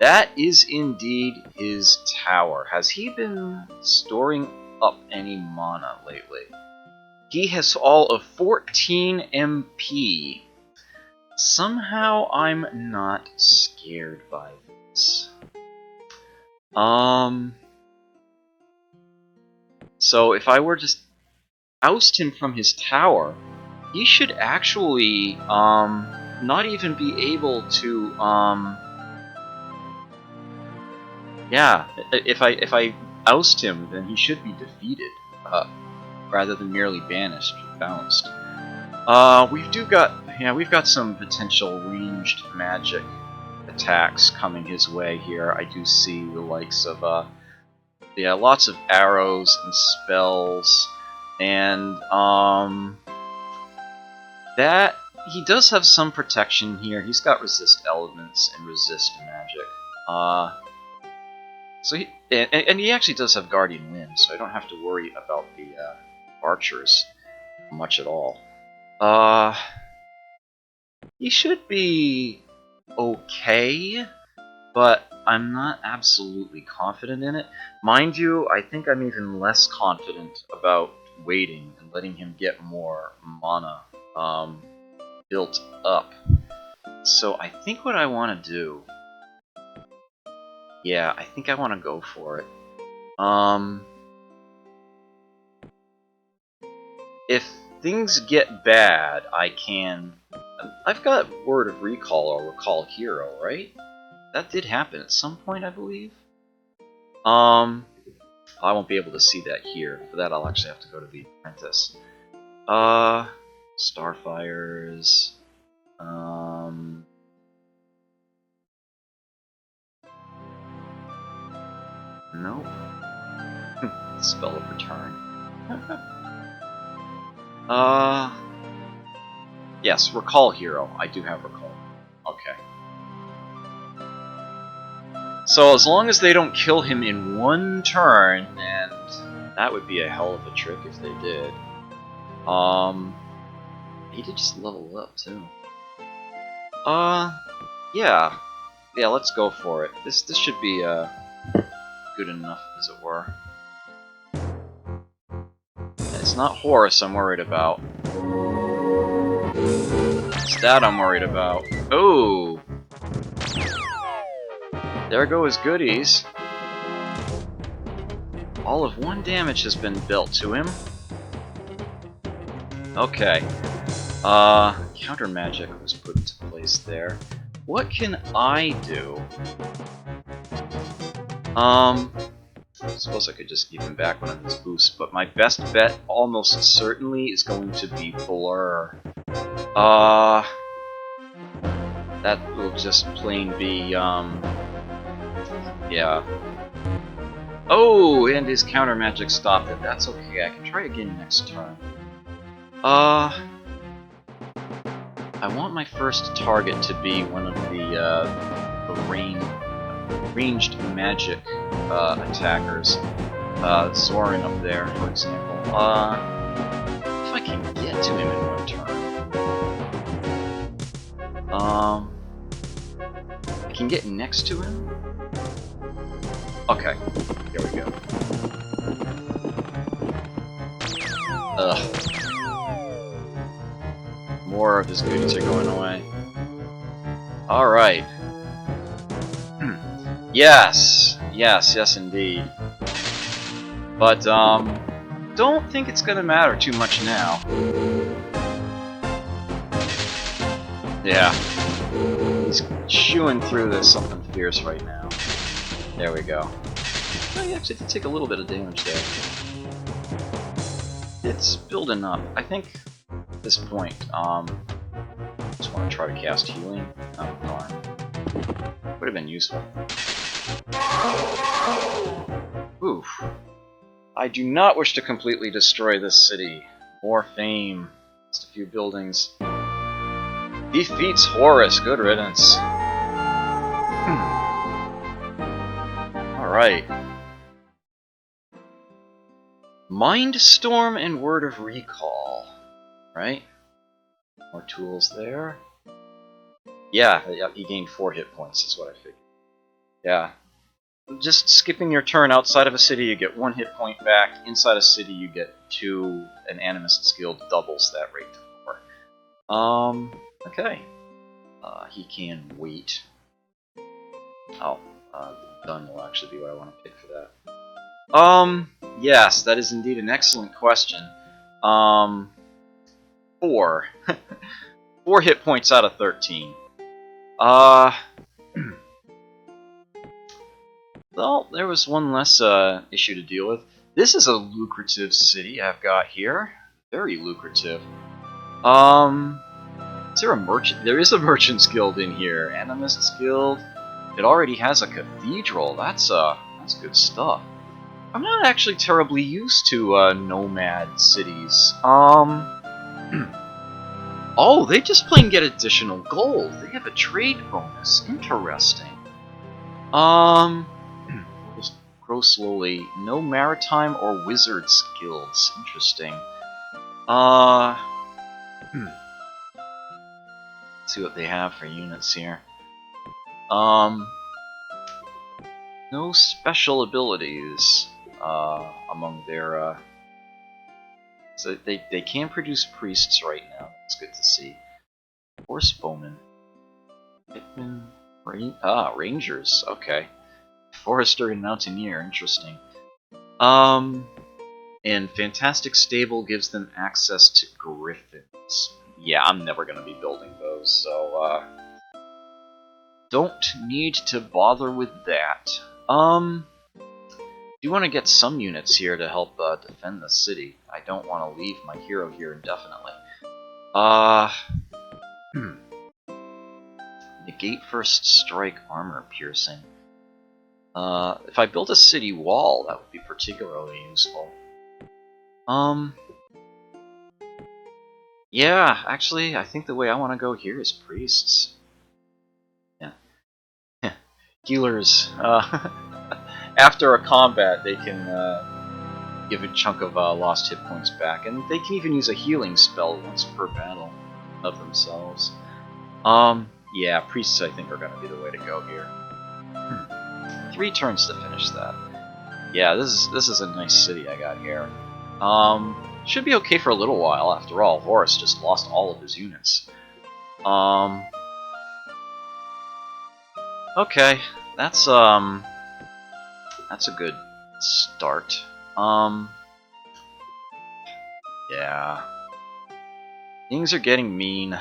That is indeed his tower. Has he been storing up any mana lately? He has all of 14 MP. Somehow I'm not scared by this. So if I were to oust him from his tower, he should actually not even be able to yeah, if I oust him, then he should be defeated rather than merely banished or bounced. We've got some potential ranged magic attacks coming his way here. I do see the likes of lots of arrows and spells, and that he does have some protection here. He's got resist elements and resist magic. So and he actually does have Guardian Wind, so I don't have to worry about the archers much at all. He should be okay, but I'm not absolutely confident in it. Mind you, I think I'm even less confident about waiting and letting him get more mana built up. So I think what I want to do... Yeah, I think I want to go for it. If things get bad, I can... I've got Word of Recall or Recall Hero, right? That did happen at some point, I believe. I won't be able to see that here. For that, I'll actually have to go to the Apprentice. Starfires... Nope. Spell of Return. Yes, Recall Hero. I do have Recall. Okay. So as long as they don't kill him in one turn, and that would be a hell of a trick if they did. He did just level up too. Yeah. Yeah, let's go for it. This should be good enough, as it were. It's not Horus I'm worried about. It's that I'm worried about. Oh! There go his goodies. All of 1 damage has been built to him. Okay. Counter magic was put into place there. What can I do? I suppose I could just give him back one of his boosts, but my best bet almost certainly is going to be Blur. That will just plain be, yeah. Oh, and his counter magic stopped it. That's okay, I can try again next turn. I want my first target to be one of the ranged magic attackers. Zoran up there, for example. If I can get to him in one turn. I can get next to him? Okay, here we go. Ugh. More of his goodies are going away. Alright. Yes! Yes indeed. But, don't think it's gonna matter too much now. Yeah. He's chewing through this something fierce right now. There we go. Oh, he actually did take a little bit of damage there. It's building up. I think at this point, just want to try to cast healing. Oh, darn. Would have been useful. Oof. I do not wish to completely destroy this city. More fame. Just a few buildings. Defeats Horus. Good riddance. Alright. Mindstorm and Word of Recall. Right? More tools there. Yeah, he gained 4 hit points, is what I figured. Yeah. Just skipping your turn outside of a city, you get 1 hit point back. Inside a city, you get 2, and Animist's Guild doubles that rate to 4. Okay. He can wait. Oh, the gun will actually be what I want to pick for that. Yes, that is indeed an excellent question. 4. 4 hit points out of 13. Well, there was one less issue to deal with. This is a lucrative city I've got here. Very lucrative. Is there a merchant? There is a merchant's guild in here. Animist's Guild. It already has a cathedral. That's good stuff. I'm not actually terribly used to nomad cities. Oh, they just plain get additional gold. They have a trade bonus. Interesting. Just grow slowly. No maritime or wizards guilds. Interesting. Let's see what they have for units here. No special abilities among their. So they can produce priests right now. That's good to see. Horse bowmen, hitmen, rangers. Okay, forester and mountaineer. Interesting. And Fantastic Stable gives them access to griffins. Yeah, I'm never gonna be building those, so don't need to bother with that. Do want to get some units here to help defend the city. I don't want to leave my hero here indefinitely. Negate first strike armor piercing. If I built a city wall, that would be particularly useful. Yeah, actually, I think the way I want to go here is priests. Yeah. Healers. After a combat, they can give a chunk of lost hit points back, and they can even use a healing spell once per battle of themselves. Yeah, priests I think are going to be the way to go here. 3 turns to finish that. Yeah, this is a nice city I got here. Should be okay for a little while. After all, Horus just lost all of his units. Okay, that's a good start. Yeah. Things are getting mean.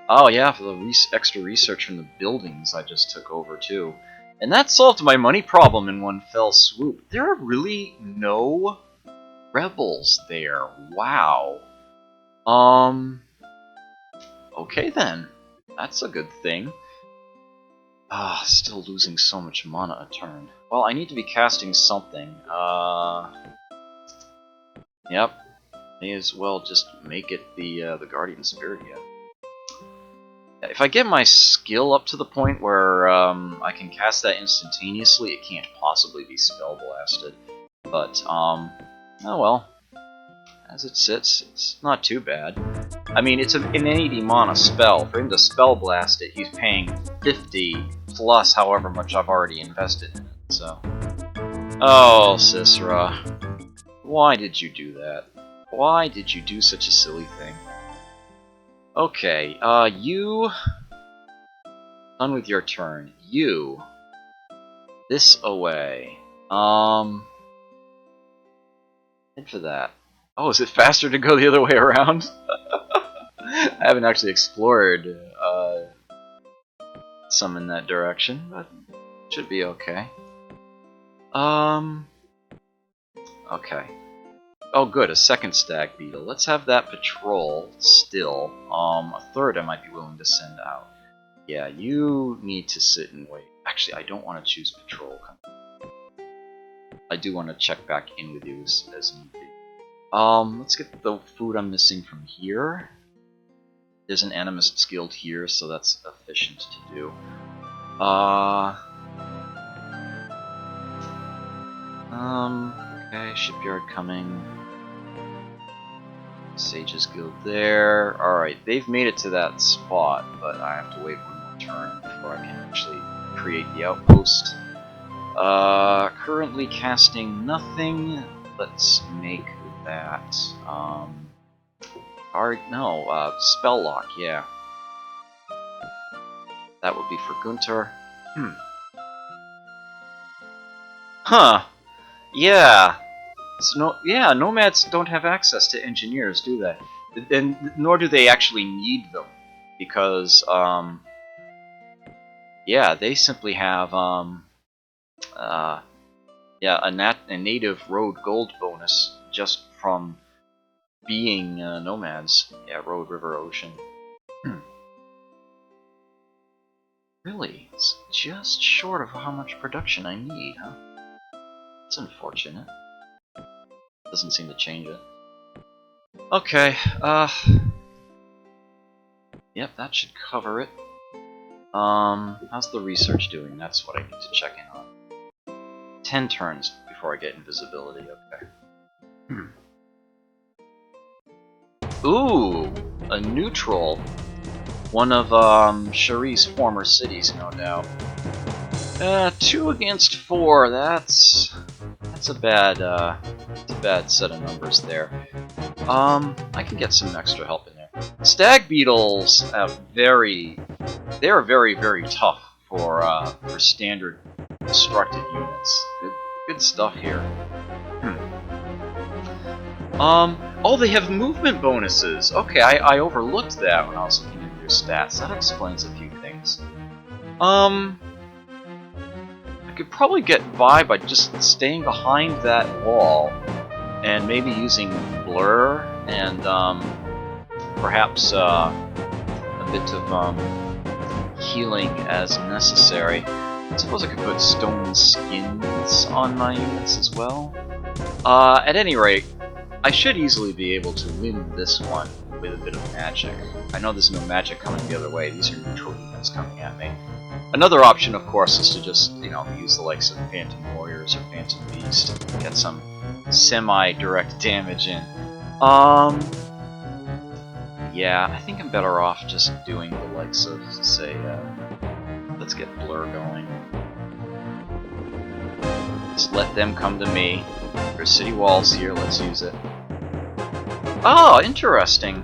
Oh yeah, for the extra research from the buildings I just took over too. And that solved my money problem in one fell swoop. There are really no rebels there. Wow. Okay then. That's a good thing. Still losing so much mana a turn. Well, I need to be casting something. Yep. May as well just make it the Guardian Spirit yet. If I get my skill up to the point where I can cast that instantaneously, it can't possibly be spell blasted. But oh well. As it sits, it's not too bad. I mean, it's an 80 mana spell. For him to spell blast it, he's paying 50 plus however much I've already invested in it. So, oh, Sisra, why did you do that? Why did you do such a silly thing? Okay, you... Done with your turn. You... This away. Head for that. Oh, is it faster to go the other way around? I haven't actually explored some in that direction, but it should be okay. Okay. Oh good, a second stag beetle. Let's have that patrol still. A third I might be willing to send out. Yeah, you need to sit and wait. Actually, I don't want to choose patrol. I do want to check back in with you as need be. Let's get the food I'm missing from here. There's an Animist guild here, so that's efficient to do. Okay, shipyard coming. Sage's guild there. Alright, they've made it to that spot, but I have to wait one more turn before I can actually create the outpost. Currently casting nothing. Let's make that. Spell lock, yeah. That would be for Gunter. Huh. Yeah. So nomads don't have access to engineers, do they? And nor do they actually need them, because yeah, they simply have a native road gold bonus just from being nomads. Yeah, road, river, ocean. Really, it's just short of how much production I need, huh? It's unfortunate. Doesn't seem to change it. Okay, Yep, that should cover it. How's the research doing? That's what I need to check in on. 10 turns before I get invisibility, okay. Ooh, a neutral. One of Cherie's former cities, no doubt. 2 against 4. That's a bad set of numbers there. I can get some extra help in there. Stag beetles have they are very, very tough for standard constructed units. Good stuff here. Oh, they have movement bonuses. Okay, I overlooked that when I was looking at their stats. That explains a few things. I could probably get by just staying behind that wall and maybe using blur and perhaps a bit of healing as necessary. I suppose I could put stone skins on my units as well. At any rate, I should easily be able to win this one with a bit of magic. I know there's no magic coming the other way. These are neutral units coming at me. Another option, of course, is to just, use the likes of Phantom Warriors or Phantom Beast to get some semi-direct damage in. Yeah, I think I'm better off just doing the likes of, say, let's get Blur going. Just let them come to me. There's city walls here, let's use it. Oh, interesting.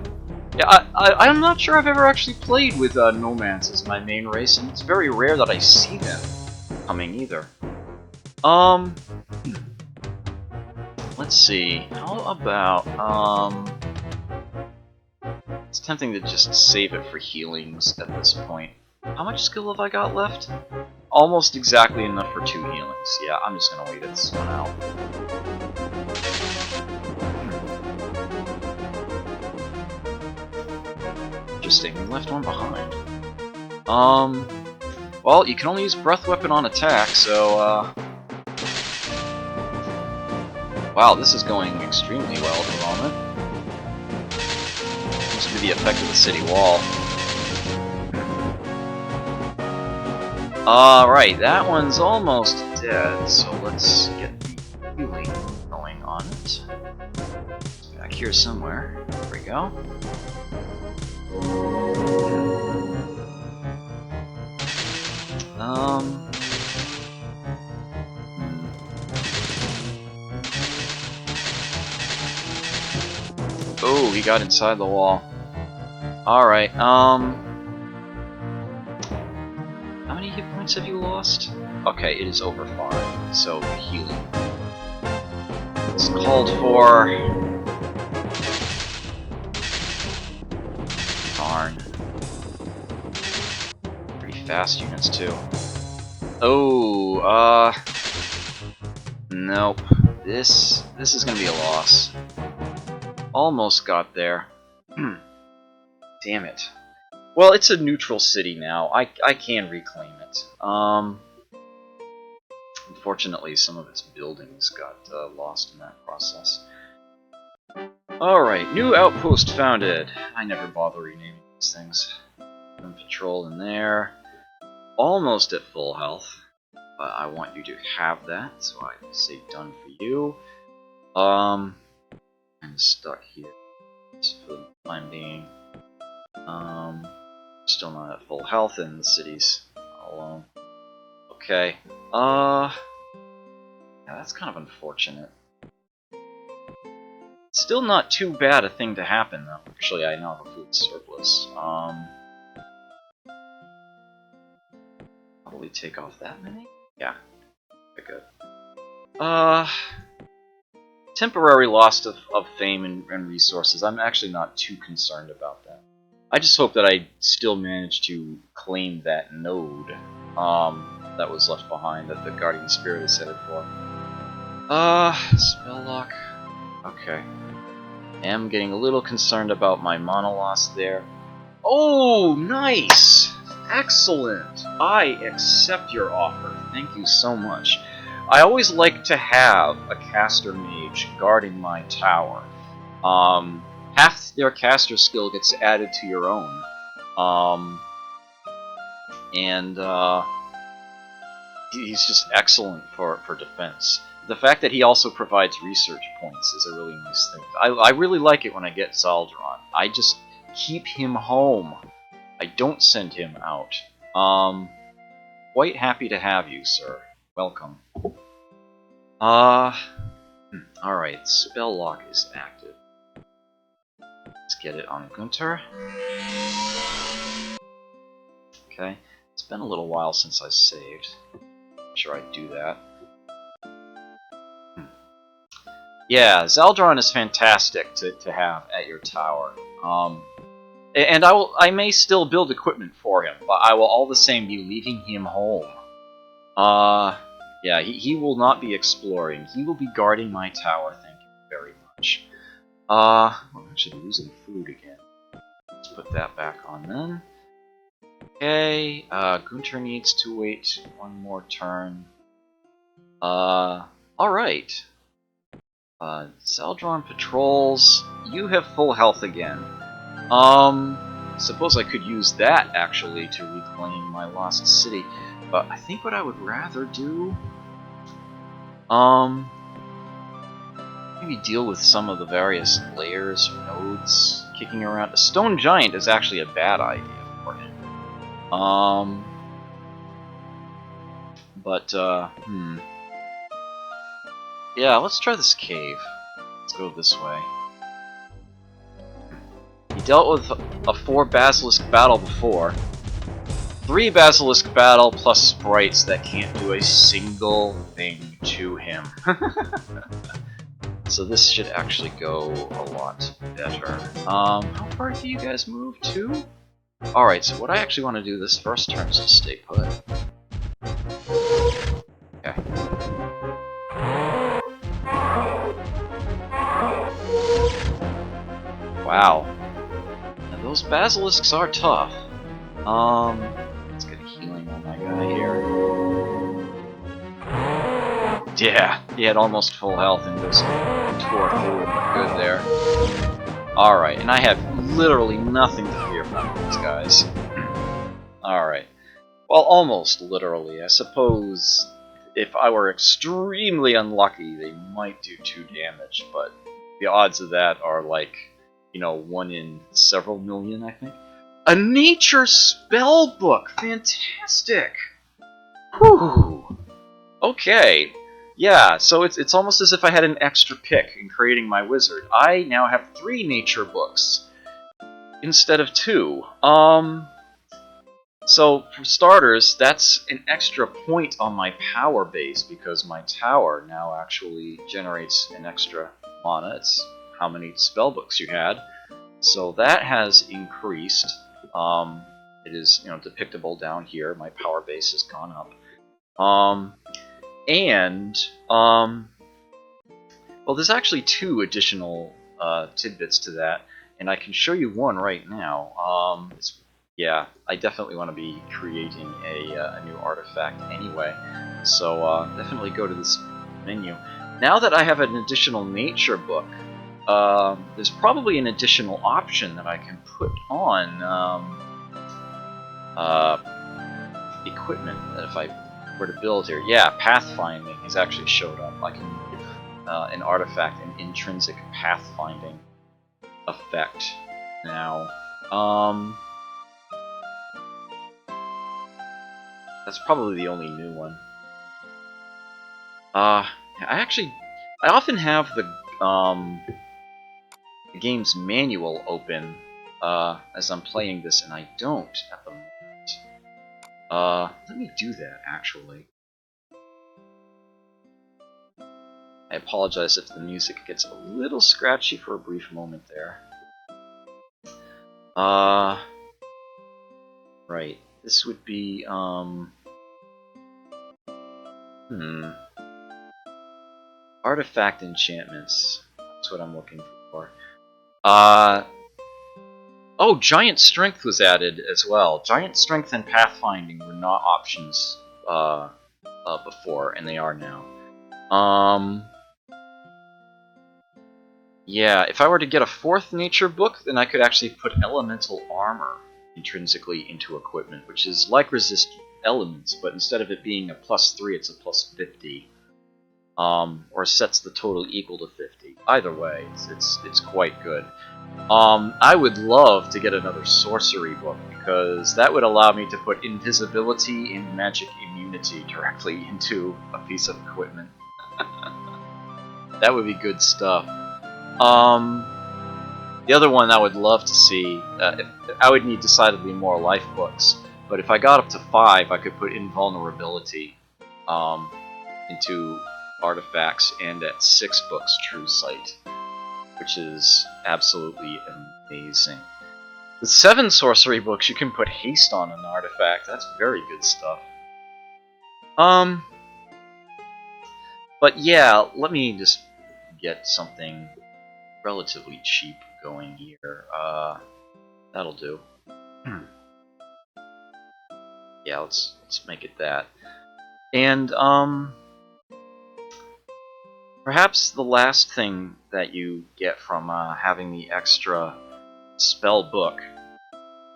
Yeah, I'm not sure I've ever actually played with Nomads as my main race, and it's very rare that I see them coming either. Let's see. How about, it's tempting to just save it for healings at this point. How much skill have I got left? Almost exactly enough for 2 healings. Yeah, I'm just gonna wait this one out. Interesting, we left one behind. Well, you can only use Breath Weapon on attack, so, wow, this is going extremely well at the moment. Must be the effect of the city wall. Alright, that one's almost dead, so let's get the healing going on it. Back here somewhere. There we go. Oh, he got inside the wall. Alright, how many hit points have you lost? Okay, it is over 5, so healing. It's called for... Darn. Pretty fast units, too. Oh, nope. This is gonna be a loss. Almost got there. Damn it. Well, it's a neutral city now. I can reclaim it. Unfortunately, some of its buildings got lost in that process. Alright, new outpost founded. I never bother renaming these things. Some patrol in there. Almost at full health. But I want you to have that, so I say done for you. I'm stuck here for the time being. Still not at full health, and the city's alone. Okay. Yeah, that's kind of unfortunate. Still not too bad a thing to happen, though. Actually, I now have a food surplus. Probably take off that many? Yeah. Okay, good. Temporary loss of fame and resources. I'm actually not too concerned about that. I just hope that I still manage to claim that node that was left behind that the Guardian Spirit is headed for. Spell lock. Okay. Am getting a little concerned about my mana loss there. Oh, nice! Excellent! I accept your offer. Thank you so much. I always like to have a caster mage guarding my tower. Half their caster skill gets added to your own. Um, and he's just excellent for defense. The fact that he also provides research points is a really nice thing. I really like it when I get Zaldron. I just keep him home. I don't send him out. Quite happy to have you, sir. Welcome. Alright, spell lock is active. Let's get it on Gunter. Okay, it's been a little while since I saved. I'm sure I'd do that. Yeah, Zaldron is fantastic to have at your tower. And I may still build equipment for him, but I will all the same be leaving him home. Yeah, he will not be exploring. He will be guarding my tower, thank you very much. I'm actually losing food again. Let's put that back on then. Okay, Gunter needs to wait one more turn. Alright. Zaldron patrols. You have full health again. Suppose I could use that, actually, to reclaim my lost city. But I think what I would rather do... maybe deal with some of the various layers or nodes kicking around. A stone giant is actually a bad idea for him. Yeah, let's try this cave. Let's go this way. He dealt with a 4 basilisk battle before. 3 basilisk battle plus sprites that can't do a single thing to him. So this should actually go a lot better. How far do you guys move to? Alright, so what I actually want to do this first turn is just stay put. Okay. Wow. Now those basilisks are tough. Let's get a healing on my guy here. Yeah, he had almost full health and just tore through good there. Alright, and I have literally nothing to fear from these guys. Alright. Well, almost literally. I suppose if I were extremely unlucky, they might do 2 damage, but the odds of that are like, 1 in several million, I think. A nature spell book! Fantastic! Whew! Okay. Yeah, so it's almost as if I had an extra pick in creating my wizard. I now have 3 nature books instead of 2. So for starters, that's an extra point on my power base because my tower now actually generates an extra mana. It's how many spell books you had. So that has increased. It is, depictable down here. My power base has gone up. Well, there's actually 2 additional tidbits to that, and I can show you one right now. Yeah, I definitely want to be creating a new artifact anyway, so definitely go to this menu. Now that I have an additional nature book, there's probably an additional option that I can put on equipment that if I were to build here. Yeah, pathfinding has actually showed up. I can give an artifact an intrinsic pathfinding effect now. That's probably the only new one. I often have the game's manual open as I'm playing this, and I don't at the moment. Let me do that, actually. I apologize if the music gets a little scratchy for a brief moment there. Right. This would be, artifact enchantments. That's what I'm looking for. Oh, Giant Strength was added as well. Giant Strength and Pathfinding were not options before, and they are now. Yeah, if I were to get a 4th nature book, then I could actually put Elemental Armor intrinsically into equipment, which is like resist elements, but instead of it being a +3, it's a +50. Or sets the total equal to 50. Either way, it's quite good. I would love to get another sorcery book, because that would allow me to put invisibility and magic immunity directly into a piece of equipment. That would be good stuff. The other one I would love to see, I would need decidedly more life books, but if I got up to 5, I could put invulnerability into artifacts, and at 6 books, True Sight, which is absolutely amazing. With 7 sorcery books, you can put haste on an artifact. That's very good stuff. But yeah, let me just get something relatively cheap going here. That'll do. Yeah, let's make it that. And perhaps the last thing that you get from having the extra spell book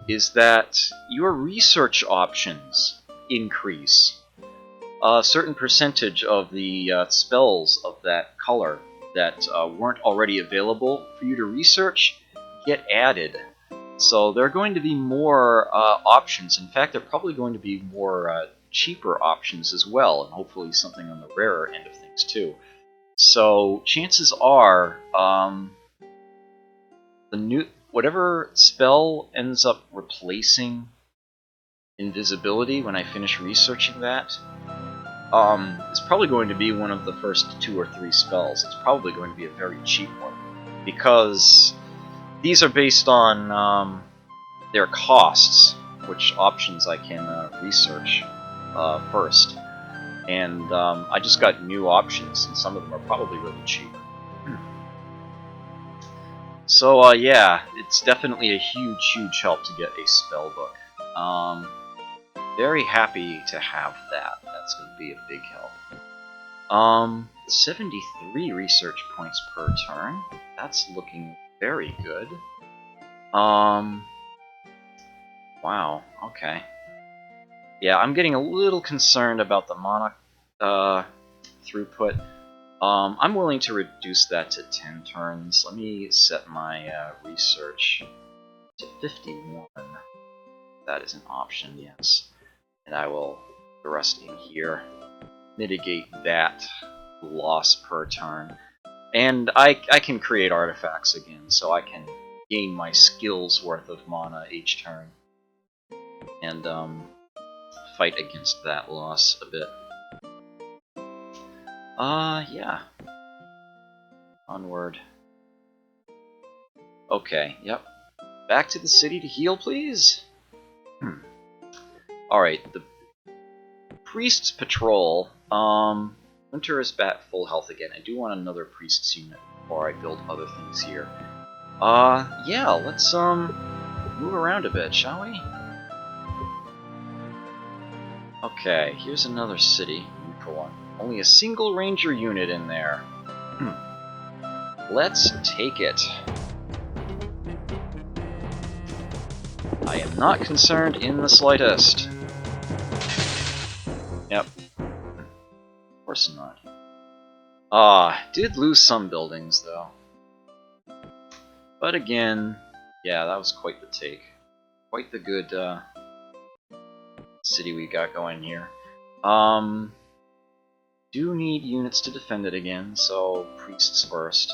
is that your research options increase. A certain percentage of the spells of that color that weren't already available for you to research get added. So there are going to be more options. In fact, there are probably going to be more cheaper options as well, and hopefully something on the rarer end of things too. So chances are, whatever spell ends up replacing invisibility when I finish researching that, is probably going to be one of the first 2 or 3 spells. It's probably going to be a very cheap one, because these are based on their costs, which options I can research first. And I just got new options, and some of them are probably really cheap. So yeah, it's definitely a huge help to get a spell book. Very happy to have that. That's going to be a big help. 73 research points per turn. That's looking very good. Wow, okay. Yeah, I'm getting a little concerned about the mana throughput. I'm willing to reduce that to 10 turns. Let me set my research to 51. That is an option, yes. And I will put the rest in here. Mitigate that loss per turn. And I can create artifacts again, so I can gain my skills worth of mana each turn. And fight against that loss a bit. Yeah. Onward. Okay, yep. Back to the city to heal, please? Alright, the Priest's Patrol. Winter is back full health again. I do want another Priest's unit before I build other things here. Yeah, let's, move around a bit, shall we? Okay, here's another city. Neutral one. Only a single ranger unit in there. Let's take it. I am not concerned in the slightest. Yep. Of course not. Did lose some buildings, though. But again, yeah, that was quite the take. Quite the good, city we got going here. Do need units to defend it again, so priests first.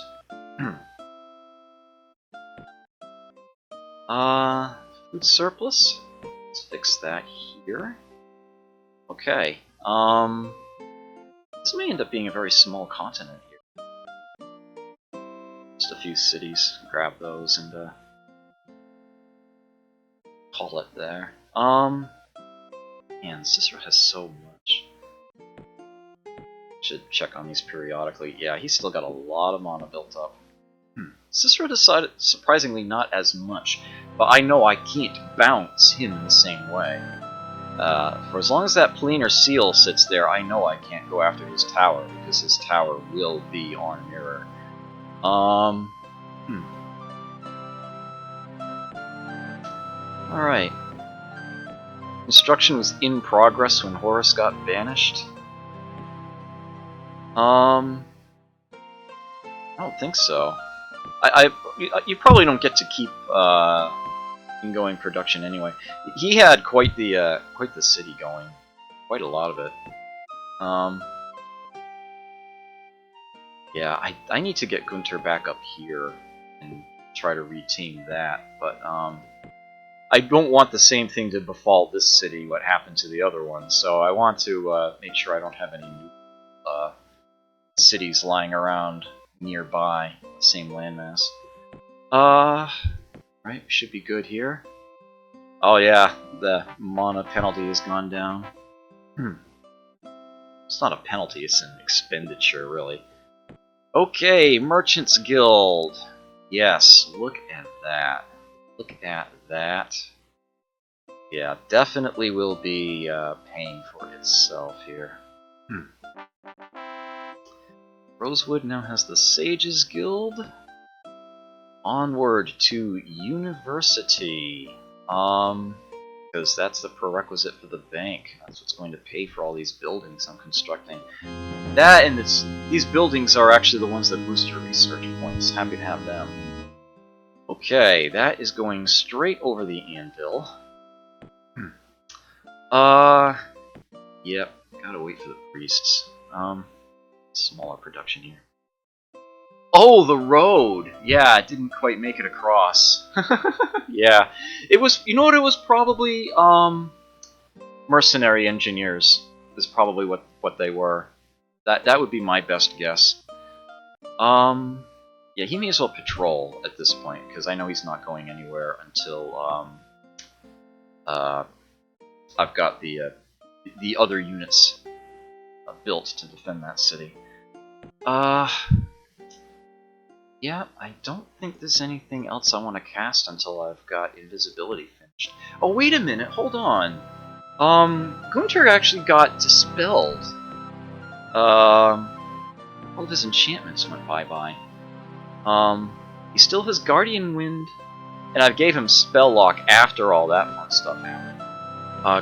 Food surplus? Let's fix that here. Okay, this may end up being a very small continent here. Just a few cities, grab those and, call it there. Man, Cicero has so much. Should check on these periodically. Yeah, he's still got a lot of mana built up. Cicero decided, surprisingly, not as much, but I know I can't bounce him the same way. For as long as that planar seal sits there, I know I can't go after his tower, because his tower will be on mirror. Alright. Construction was in progress when Horus got banished. I don't think so. You probably don't get to keep ongoing production anyway. He had quite the city going, quite a lot of it. Yeah, I need to get Gunter back up here and try to reteam that, but I don't want the same thing to befall this city what happened to the other one, so I want to make sure I don't have any new cities lying around nearby the same landmass. Right, we should be good here. Oh yeah, the mana penalty has gone down. It's not a penalty, it's an expenditure, really. Okay, Merchants Guild. Yes, look at that. Look at that. Yeah, definitely will be paying for itself here. Rosewood now has the Sages Guild. Onward to University. Because that's the prerequisite for the bank. That's what's going to pay for all these buildings I'm constructing. That and these buildings are actually the ones that boost your research points. Happy to have them. Okay, that is going straight over the anvil. Yep, gotta wait for the priests. Smaller production here. Oh, the road! Yeah, it didn't quite make it across. Yeah, it was. You know what? It was probably mercenary engineers. Is probably what they were. That would be my best guess. Yeah, he may as well patrol at this point because I know he's not going anywhere until I've got the other units built to defend that city. Yeah, I don't think there's anything else I want to cast until I've got invisibility finished. Oh, wait a minute, hold on. Gunter actually got dispelled. All of his enchantments went bye-bye. He still has Guardian Wind, and I gave him Spell Lock after all that fun stuff happened.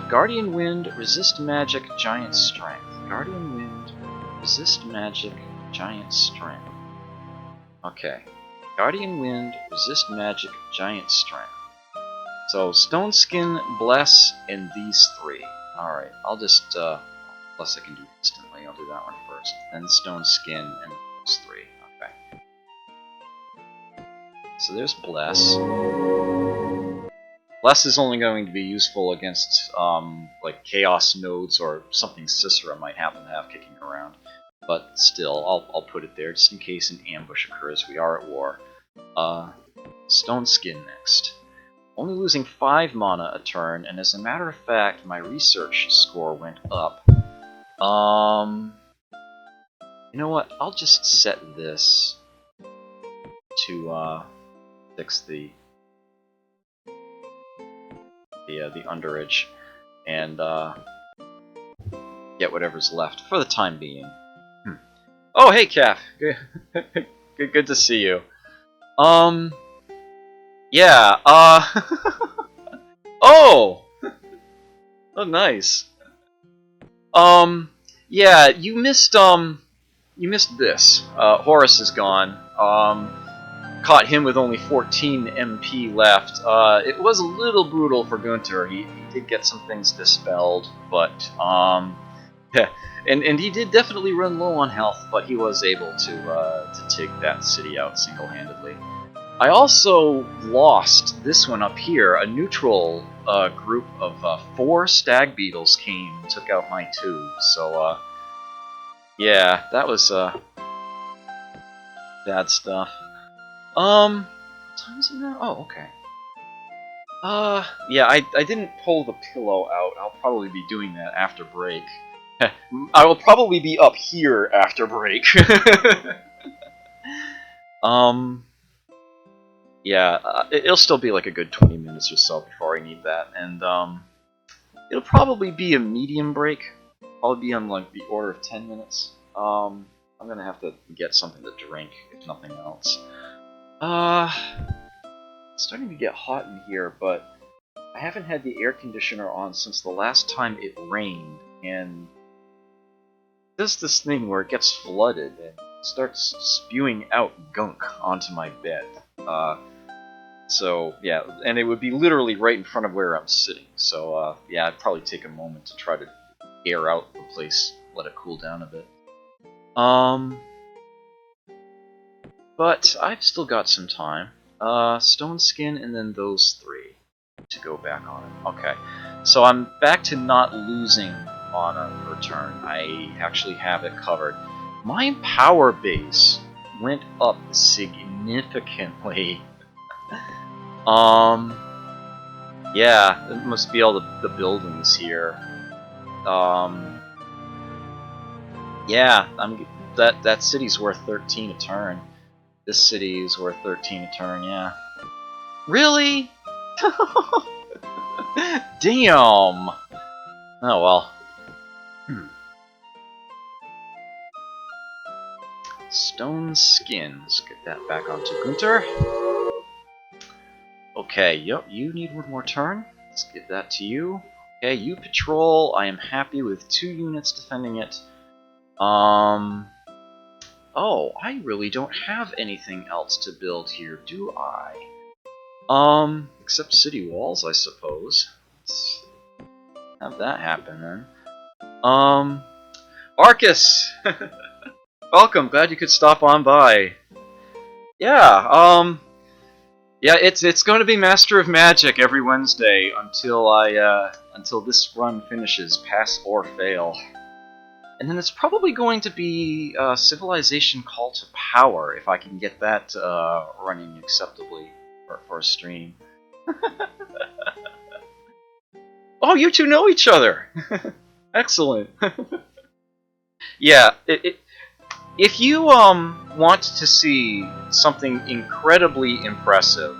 Guardian Wind, Resist Magic, Giant Strength. Guardian Wind, Resist Magic, Giant Strength. Okay. Guardian Wind, Resist Magic, Giant Strength. So, Stone Skin, Bless, and these three. Alright, I'll just, Bless I can do instantly, I'll do that one first. Then Stone Skin, and those three. Okay. So there's Bless. Bless is only going to be useful against, like, Chaos Nodes or something Sisera might happen to have kicking around. But still, I'll put it there just in case an ambush occurs. We are at war. Stone Skin next. Only losing 5 mana a turn, and as a matter of fact, my research score went up. You know what? I'll just set this to fix the underage and get whatever's left for the time being. Oh, hey, Calf. Good to see you. Yeah. Oh. Oh, nice. Yeah. You missed this. Horus is gone. Caught him with only 14 MP left. It was a little brutal for Gunter. He did get some things dispelled, but yeah. And he did definitely run low on health, but he was able to take that city out single-handedly. I also lost this one up here. A neutral group of 4 stag beetles came and took out my 2. So yeah, that was bad stuff. What time is it now? Oh, okay. Yeah, I didn't pull the pillow out. I'll probably be doing that after break. I will probably be up here after break. Yeah, it'll still be like a good 20 minutes or so before I need that, and it'll probably be a medium break. Probably be on like the order of 10 minutes. I'm gonna have to get something to drink, if nothing else. It's starting to get hot in here, but I haven't had the air conditioner on since the last time it rained, and it does this thing where it gets flooded and starts spewing out gunk onto my bed. So yeah, and it would be literally right in front of where I'm sitting. So yeah, I'd probably take a moment to try to air out the place, let it cool down a bit. But I've still got some time. Stone skin and then those 3 to go back on it. Okay, so I'm back to not losing on a return. I actually have it covered. My power base went up significantly. Yeah, it must be all the buildings here. Yeah, that city's worth 13 a turn. This city is worth 13 a turn, yeah. Really? Damn! Oh well. Stone skin. Let's get that back onto Gunter. Okay, yep, you need one more turn. Let's give that to you. Okay, you patrol. I am happy with 2 units defending it. Oh, I really don't have anything else to build here, do I? Except city walls, I suppose. Let's have that happen then. Arcus! Welcome, glad you could stop on by. Yeah, yeah, it's going to be Master of Magic every Wednesday until this run finishes, pass or fail. And then it's probably going to be Civilization Call to Power, if I can get that running acceptably for a stream. Oh, you two know each other! Excellent. Yeah, if you want to see something incredibly impressive,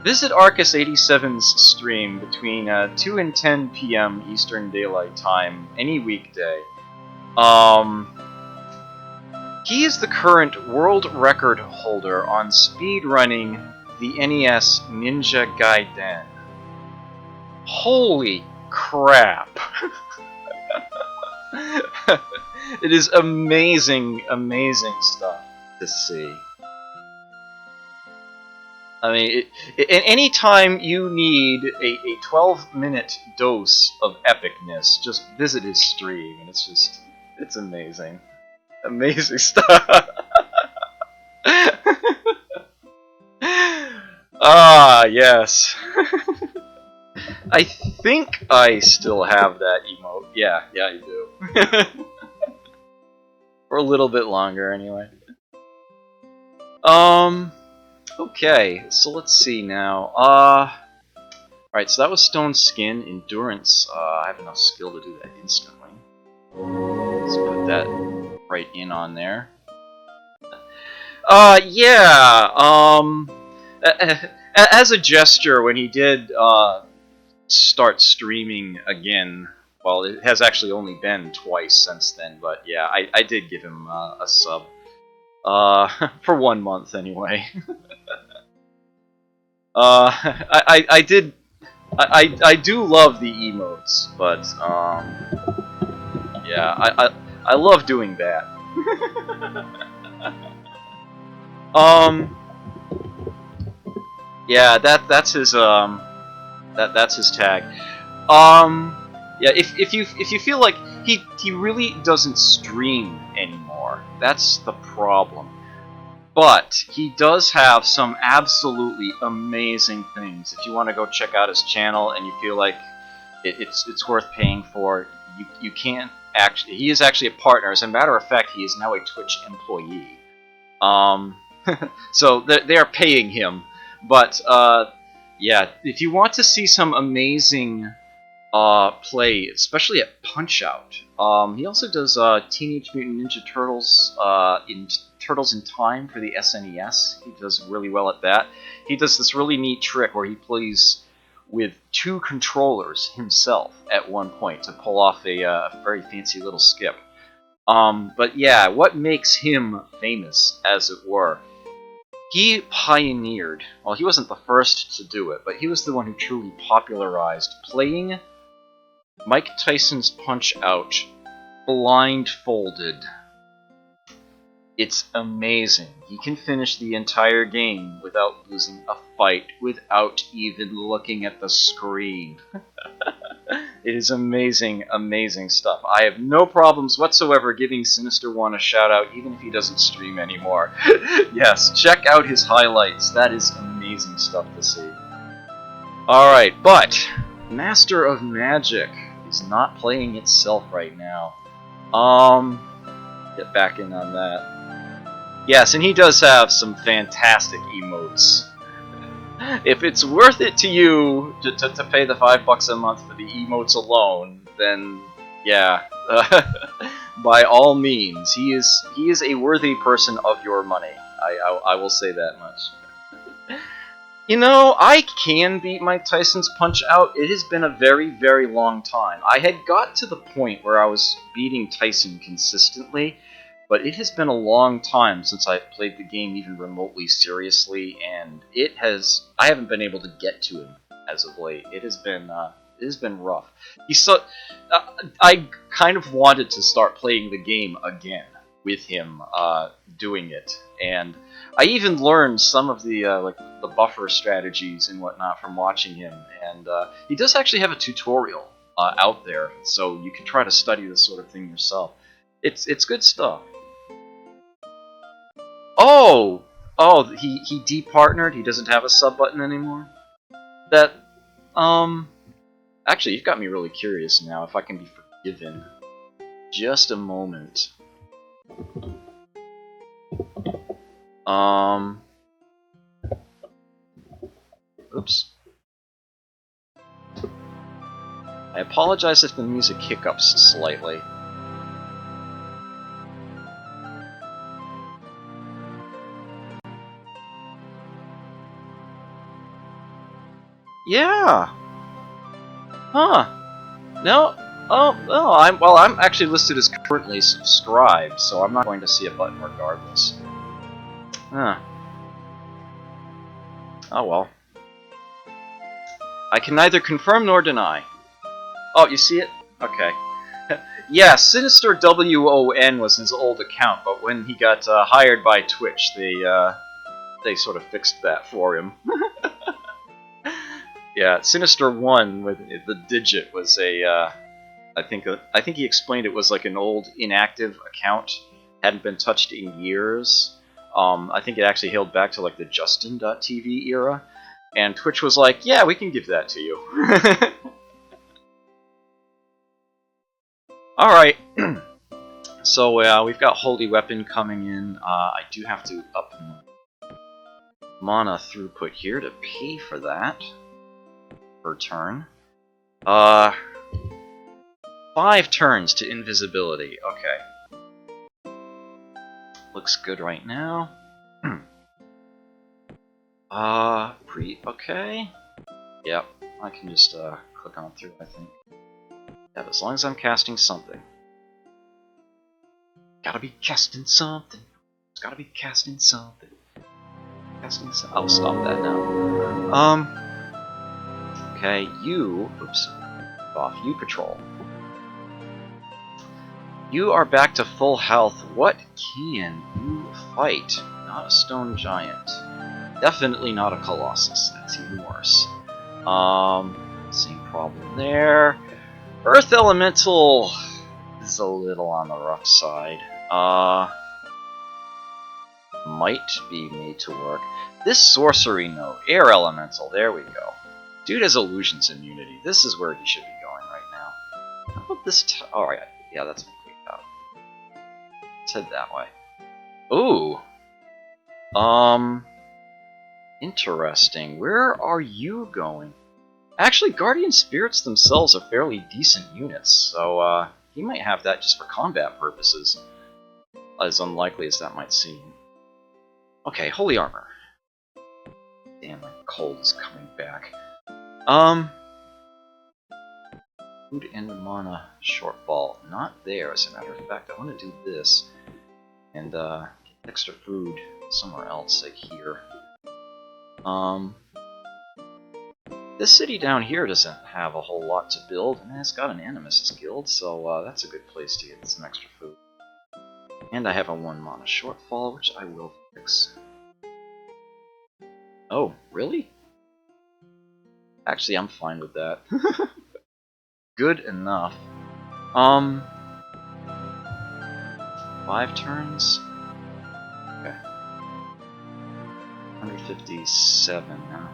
visit Arcus87's stream between 2 and 10 p.m. Eastern Daylight Time any weekday. He is the current world record holder on speedrunning the NES Ninja Gaiden. Holy crap! It is amazing, amazing stuff to see. I mean, anytime you need a 12-minute dose of epicness, just visit his stream, and it's amazing. Amazing stuff. Ah, yes. I think I still have that emote. Yeah, you do. For a little bit longer, anyway. Okay, so let's see now. Alright, so that was Stone Skin. Endurance, I have enough skill to do that instantly. Let's put that right in on there. Yeah, as a gesture, when he did, start streaming again, well, it has actually only been twice since then, but yeah, I did give him a sub. For 1 month, anyway. I do love the emotes, but, yeah, I love doing that. Yeah, that's his, that's his tag. Yeah, if you feel like he really doesn't stream anymore, that's the problem. But he does have some absolutely amazing things. If you want to go check out his channel and you feel like it's worth paying for, you can't actually. He is actually a partner. As a matter of fact, he is now a Twitch employee. So they are paying him. But yeah, if you want to see some amazing play, especially at Punch-Out. He also does Teenage Mutant Ninja Turtles in Turtles in Time for the SNES. He does really well at that. He does this really neat trick where he plays with 2 controllers himself at one point to pull off a very fancy little skip. But yeah, what makes him famous, as it were, He pioneered, well, he wasn't the first to do it, but he was the one who truly popularized playing Mike Tyson's Punch-Out blindfolded. It's amazing. He can finish the entire game without losing a fight, without even looking at the screen. It is amazing, amazing stuff. I have no problems whatsoever giving Sinister One a shout out, even if he doesn't stream anymore. Yes, check out his highlights. That is amazing stuff to see. Alright, but Master of Magic is not playing itself right now. Get back in on that. Yes, and he does have some fantastic emotes. If it's worth it to you to pay the $5 a month for the emotes alone, then yeah, by all means, he is a worthy person of your money. I will say that much. You know, I can beat Mike Tyson's Punch-Out. It has been a very, very long time. I had got to the point where I was beating Tyson consistently, but it has been a long time since I've played the game even remotely seriously, and I haven't been able to get to him as of late. It has been rough. I kind of wanted to start playing the game again with him doing it, and I even learned some of the the buffer strategies and whatnot from watching him, and he does actually have a tutorial out there, so you can try to study this sort of thing yourself. It's good stuff. Oh, he departnered. He doesn't have a sub button anymore. That actually, you've got me really curious now. If I can be forgiven, just a moment. Oops. I apologize if the music hiccups slightly. Yeah. Huh. No. Oh, no. I'm actually listed as currently subscribed, so I'm not going to see a button regardless. Huh. Oh well. I can neither confirm nor deny. Oh, you see it? Okay. Yeah, Sinister WON was his old account, but when he got hired by Twitch, they sort of fixed that for him. Yeah, Sinister 1 with the digit was I think he explained it was like an old inactive account, hadn't been touched in years. I think it actually hailed back to like the Justin.tv era, and Twitch was like, yeah, we can give that to you. Alright, so we've got Holy Weapon coming in. I do have to up mana throughput here to pay for that per turn. 5 turns to invisibility. Okay. Looks good right now. Okay. Yep, I can just click on through, I think. Yeah, as long as I'm casting something. Gotta be casting something. It's gotta be casting something. Casting something. I'll stop that now. Okay, you. Oops. Off. You patrol. You are back to full health. What can you fight? Not a stone giant. Definitely not a colossus. That's even worse. Same problem there. Earth Elemental is a little on the rough side. Might be made to work. This sorcery note, Air Elemental, there we go. Dude has illusions immunity. This is where he should be going right now. How about this? Alright, yeah, that's what we got. Let's head that way. Ooh. Interesting. Where are you going? Actually, Guardian Spirits themselves are fairly decent units, so he might have that just for combat purposes. As unlikely as that might seem. Okay, Holy Armor. Damn, my cold is coming back. Food and mana shortfall. Not there, as a matter of fact. I want to do this and get extra food somewhere else, like here. This city down here doesn't have a whole lot to build, and it's got an Animist's Guild, so that's a good place to get some extra food. And I have a 1 mana shortfall, which I will fix. Oh, really? Actually, I'm fine with that. Good enough. 5 turns? Okay. 157 now.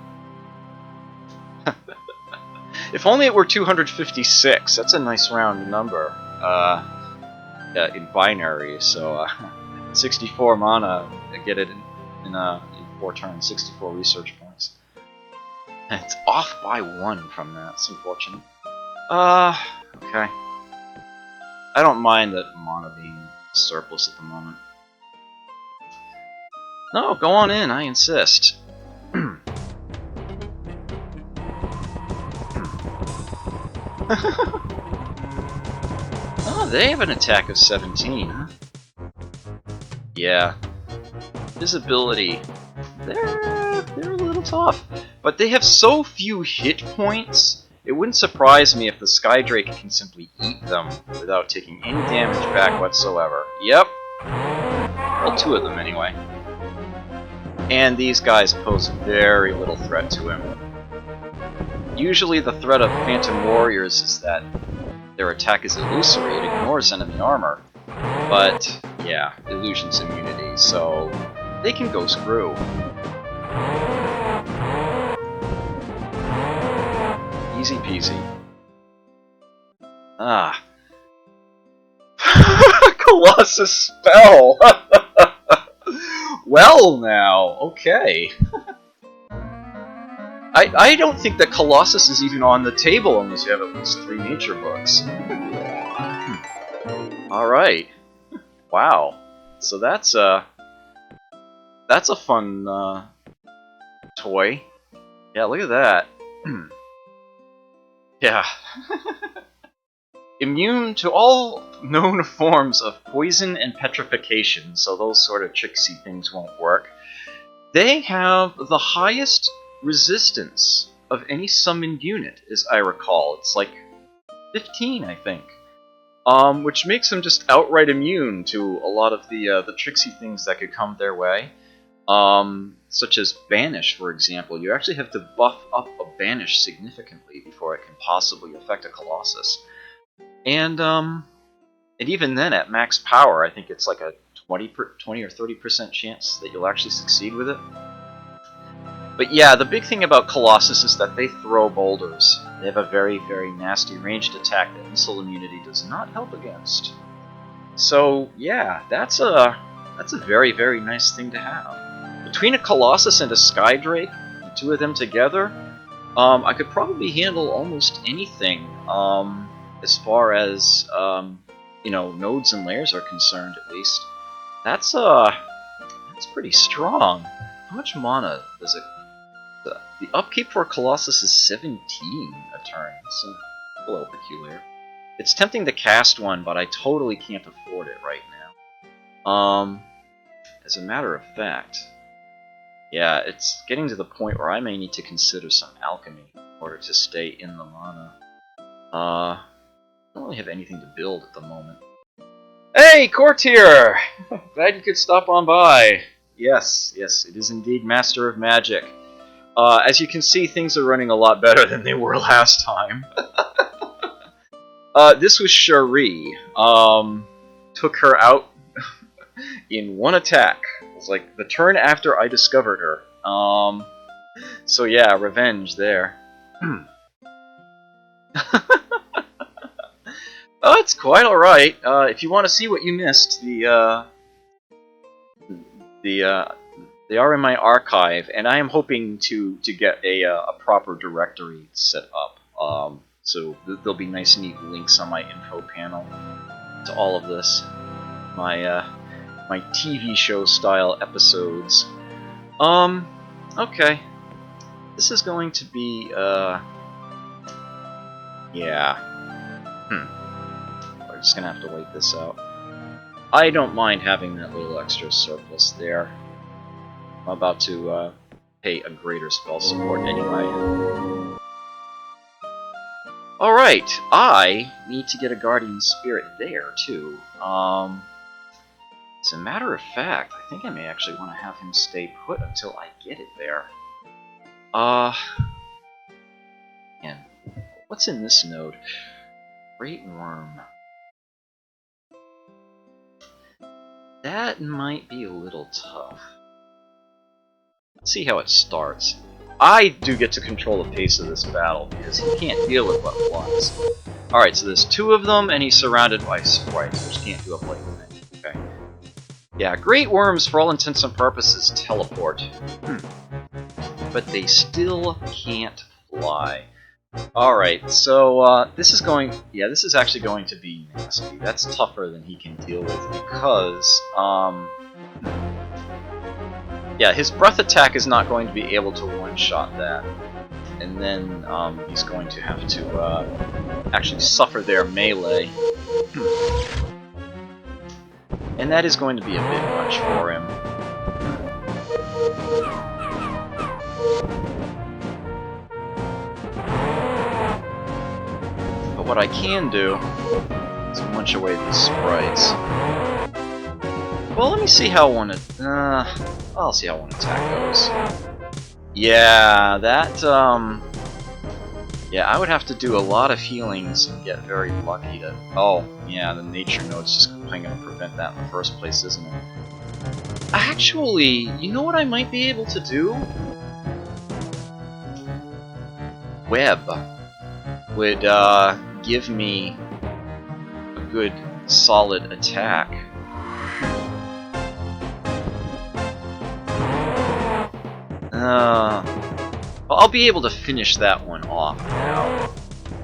If only it were 256. That's a nice round number. In binary, so 64 mana to get it in 4 turns, 64 research points. And it's off by 1 from that. It's unfortunate. Okay. I don't mind that mana being surplus at the moment. No, go on in, I insist. Oh, they have an attack of 17, huh? Yeah. Visibility. They're a little tough. But they have so few hit points, it wouldn't surprise me if the Skydrake can simply eat them without taking any damage back whatsoever. Yep. Well, 2 of them anyway. And these guys pose very little threat to him. Usually the threat of Phantom Warriors is that their attack is illusory, it ignores enemy armor. But, yeah, illusion's immunity, so they can go screw. Easy peasy. Ah. Colossus spell! Well now, okay. I don't think that Colossus is even on the table unless you have at least 3 nature books. Alright. Wow. So that's a fun toy. Yeah, look at that. Yeah. Immune to all known forms of poison and petrification, so those sort of tricksy things won't work. They have the highest resistance of any summoned unit, as I recall. It's like 15, I think. Which makes them just outright immune to a lot of the tricksy things that could come their way. Such as Banish, for example. You actually have to buff up a Banish significantly before it can possibly affect a Colossus. And even then, at max power, I think it's like a 20 or 30% chance that you'll actually succeed with it. But yeah, the big thing about Colossus is that they throw boulders. They have a very, very nasty ranged attack that missile immunity does not help against. So yeah, that's a very, very nice thing to have. Between a Colossus and a Skydrake, the 2 of them together, I could probably handle almost anything as far as nodes and layers are concerned, at least. That's pretty strong. How much mana does it? The upkeep for Colossus is 17 a turn. It's a little peculiar. It's tempting to cast one, but I totally can't afford it right now. As a matter of fact, yeah, it's getting to the point where I may need to consider some alchemy in order to stay in the mana. I don't really have anything to build at the moment. Hey, Courtier! Glad you could stop on by. Yes, it is indeed Master of Magic. As you can see, things are running a lot better than they were last time. This was Cherie. Took her out in 1 attack. It was like the turn after I discovered her. So yeah, revenge there. Oh, it's quite alright. If you want to see what you missed, they are in my archive, and I am hoping to get a proper directory set up. So there'll be nice neat links on my info panel to all of this. My TV show style episodes. Okay. This is going to be yeah. We're just gonna have to wait this out. I don't mind having that little extra surplus there. I'm about to pay a greater spell support anyway. Alright, I need to get a Guardian Spirit there, too. As a matter of fact, I think I may actually want to have him stay put until I get it there. Man, what's in this node? Great Worm. That might be a little tough. Let's see how it starts. I do get to control the pace of this battle, because he can't deal with what once. Alright, so there's 2 of them, and he's surrounded by sprites, which can't do a blade thing. Okay. Yeah, Great Worms, for all intents and purposes, teleport. But they still can't fly. Alright, so this is going... Yeah, this is actually going to be nasty. That's tougher than he can deal with, because... yeah, his breath attack is not going to be able to one-shot that. And then he's going to have to actually suffer their melee. And that is going to be a bit much for him. But what I can do is munch away these sprites. Well, let me see how one... I'll see how one attack goes. Yeah, that, yeah, I would have to do a lot of healings and get very lucky to... Oh, yeah, the nature node's just going to prevent that in the first place, isn't it? Actually, you know what I might be able to do? Web would, give me a good, solid attack. Well, I'll be able to finish that one off now.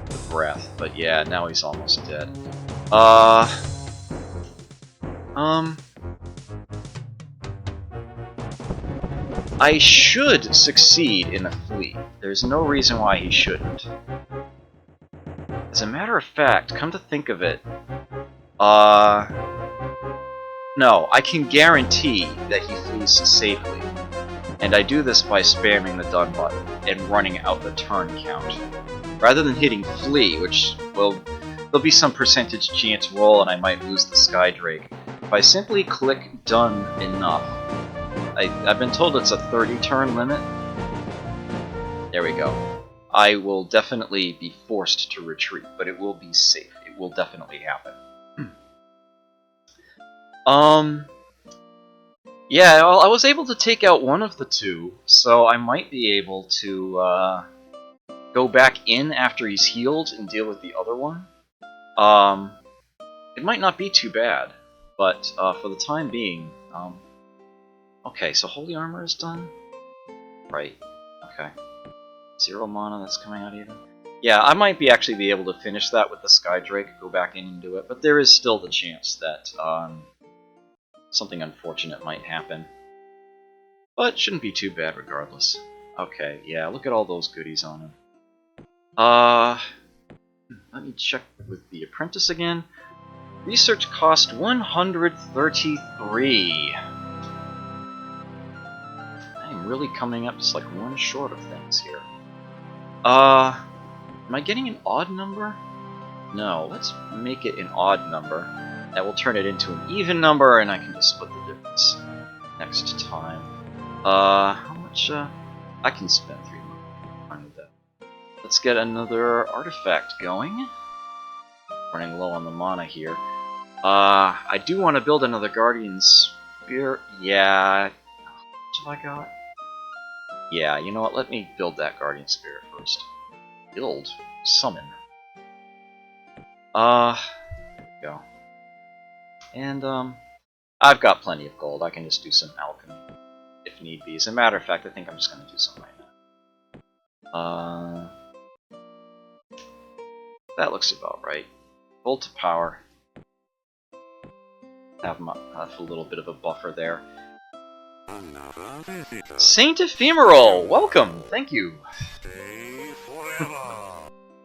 The breath, but yeah, now he's almost dead. I should succeed in a flee. There's no reason why he shouldn't. As a matter of fact, come to think of it, no, I can guarantee that he flees safely. And I do this by spamming the done button and running out the turn count. Rather than hitting flee, which, well, there'll be some percentage chance roll and I might lose the Skydrake. If I simply click done enough, I've been told it's a 30 turn limit. There we go. I will definitely be forced to retreat, but it will be safe. It will definitely happen. Yeah, well, I was able to take out one of the 2, so I might be able to go back in after he's healed and deal with the other one. It might not be too bad, but for the time being, okay, so Holy Armor is done? Right, okay. 0 mana that's coming out even? Yeah, I might actually be able to finish that with the Skydrake, go back in and do it, but there is still the chance that, something unfortunate might happen. But it shouldn't be too bad regardless. Okay, yeah, look at all those goodies on him. Let me check with the apprentice again. Research cost 133. I'm really coming up just like one short of things here. Am I getting an odd number? No, let's make it an odd number. That will turn it into an even number, and I can just split the difference next time. How much, I can spend 3 money with that. Let's get another artifact going. Running low on the mana here. I do want to build another Guardian Spirit. Yeah. How much have I got? Yeah, you know what? Let me build that Guardian Spirit first. Build? Summon. There we go. And, I've got plenty of gold. I can just do some alchemy if need be. As a matter of fact, I think I'm just going to do some right now. That looks about right. Gold to power. Have a little bit of a buffer there. Saint Ephemeral! Welcome! Thank you!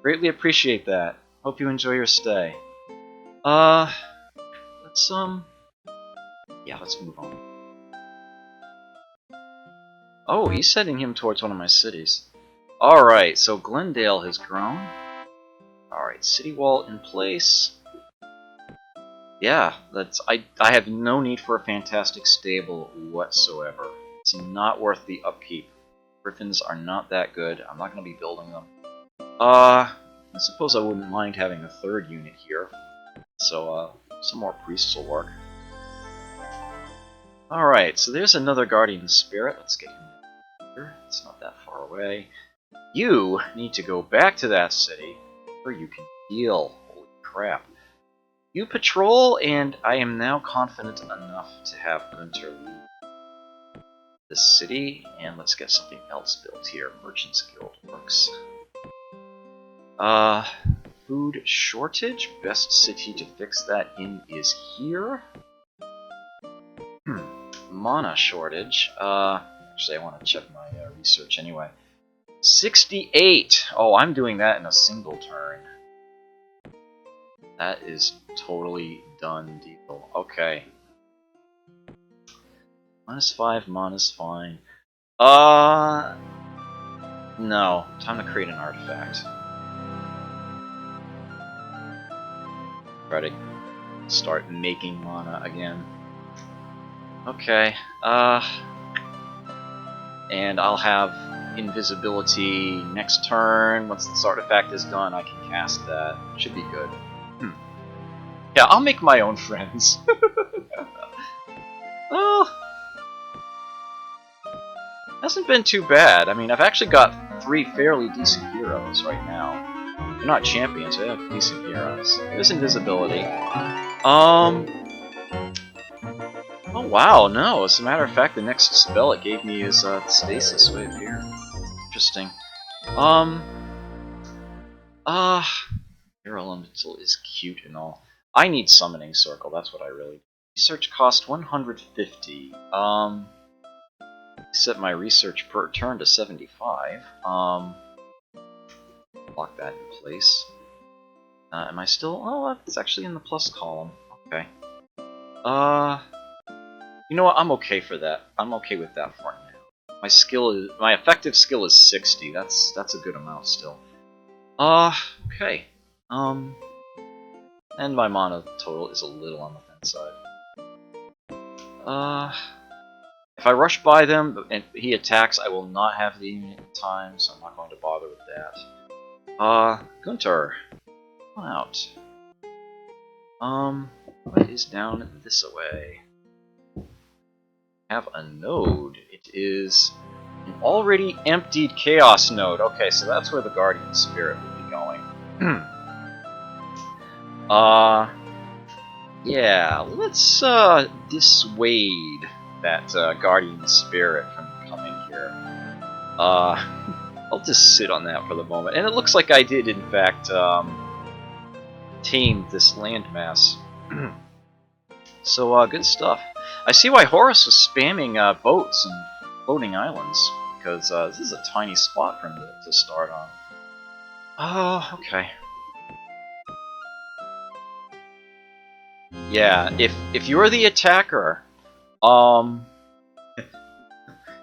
Greatly appreciate that. Hope you enjoy your stay. Let's, yeah, let's move on. Oh, he's sending him towards one of my cities. Alright, so Glendale has grown. Alright, city wall in place. Yeah, I have no need for a fantastic stable whatsoever. It's not worth the upkeep. Griffins are not that good. I'm not going to be building them. I suppose I wouldn't mind having a third unit here. So, some more priests will work. Alright, so there's another Guardian Spirit. Let's get him here. It's not that far away. You need to go back to that city where you can heal. Holy crap. You patrol, and I am now confident enough to have Gunter lead the city, and let's get something else built here. Merchants Guild works. Food shortage. Best city to fix that in is here. Mana shortage. Actually, I want to check my research anyway. 68! Oh, I'm doing that in a single turn. That is totally done deal. Okay. -5, mana's fine. No. Time to create an artifact. Try to start making mana again. Okay. And I'll have invisibility next turn. Once this artifact is done, I can cast that. Should be good. Yeah, I'll make my own friends. Well, hasn't been too bad. I mean, I've actually got 3 fairly decent heroes right now. They're not champions, they have decent heroes. There's invisibility. Oh wow, no. As a matter of fact, the next spell it gave me is stasis way up here. Interesting. Hero Elemental is cute and all. I need Summoning Circle, that's what I really need. Research cost 150. Set my research per turn to 75. Lock that in place. Am I still... Oh, it's actually in the plus column. Okay. You know what? I'm okay for that. I'm okay with that for now. My effective skill is 60. That's a good amount still. Okay. And my mana total is a little on the thin side. If I rush by them and he attacks, I will not have the unit in time, so I'm not going to bother with that. Gunter, come out. What is down this way? Have a node. It is an already emptied Chaos node. Okay, so that's where the Guardian Spirit will be going. Yeah, let's dissuade that Guardian Spirit from coming here. I'll just sit on that for the moment. And it looks like I did, in fact, tame this landmass. So, good stuff. I see why Horus was spamming boats and floating islands, because this is a tiny spot for him to start on. Okay. Yeah, if you're the attacker,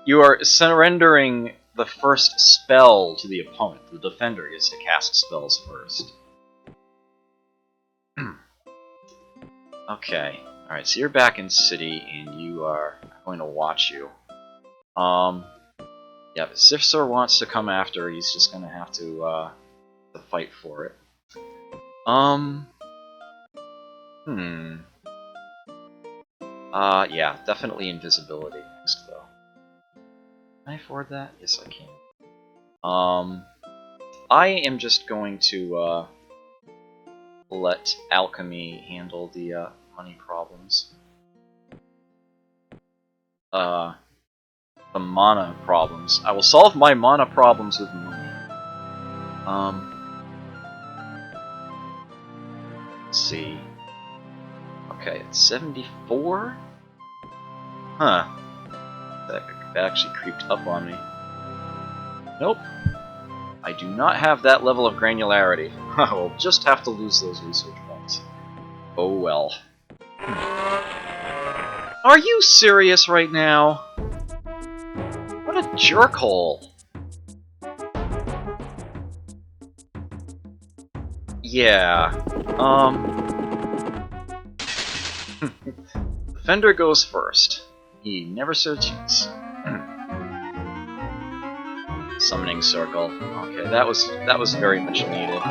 you are surrendering the first spell to the opponent. The defender is to cast spells first. Okay, alright, so you're back in city, and you are going to watch you. Yeah, if Zifsor wants to come after, he's just going to have to fight for it. Yeah, definitely invisibility next, though. Can I afford that? Yes, I can. I am just going to, let Alchemy handle the, money problems. The mana problems. I will solve my mana problems with money. Let's see. Okay, it's 74? Huh. That actually creeped up on me. Nope. I do not have that level of granularity. I will just have to lose those research points. Oh well. Are you serious right now? What a jerkhole! Yeah, Defender goes first. He never stood a chance. Summoning Circle. Okay, that was very much needed.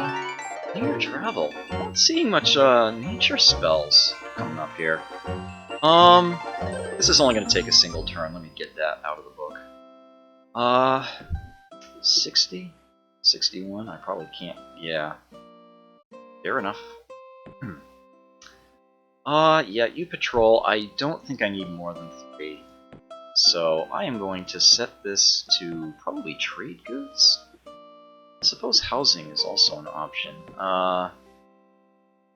Linear travel. Not seeing much nature spells coming up here. This is only going to take a single turn. Let me get that out of the book. 60? 61? I probably can't. Yeah. Fair enough. Yeah, you patrol. I don't think I need more than 3. So I am going to set this to probably trade goods? I suppose housing is also an option. Nah,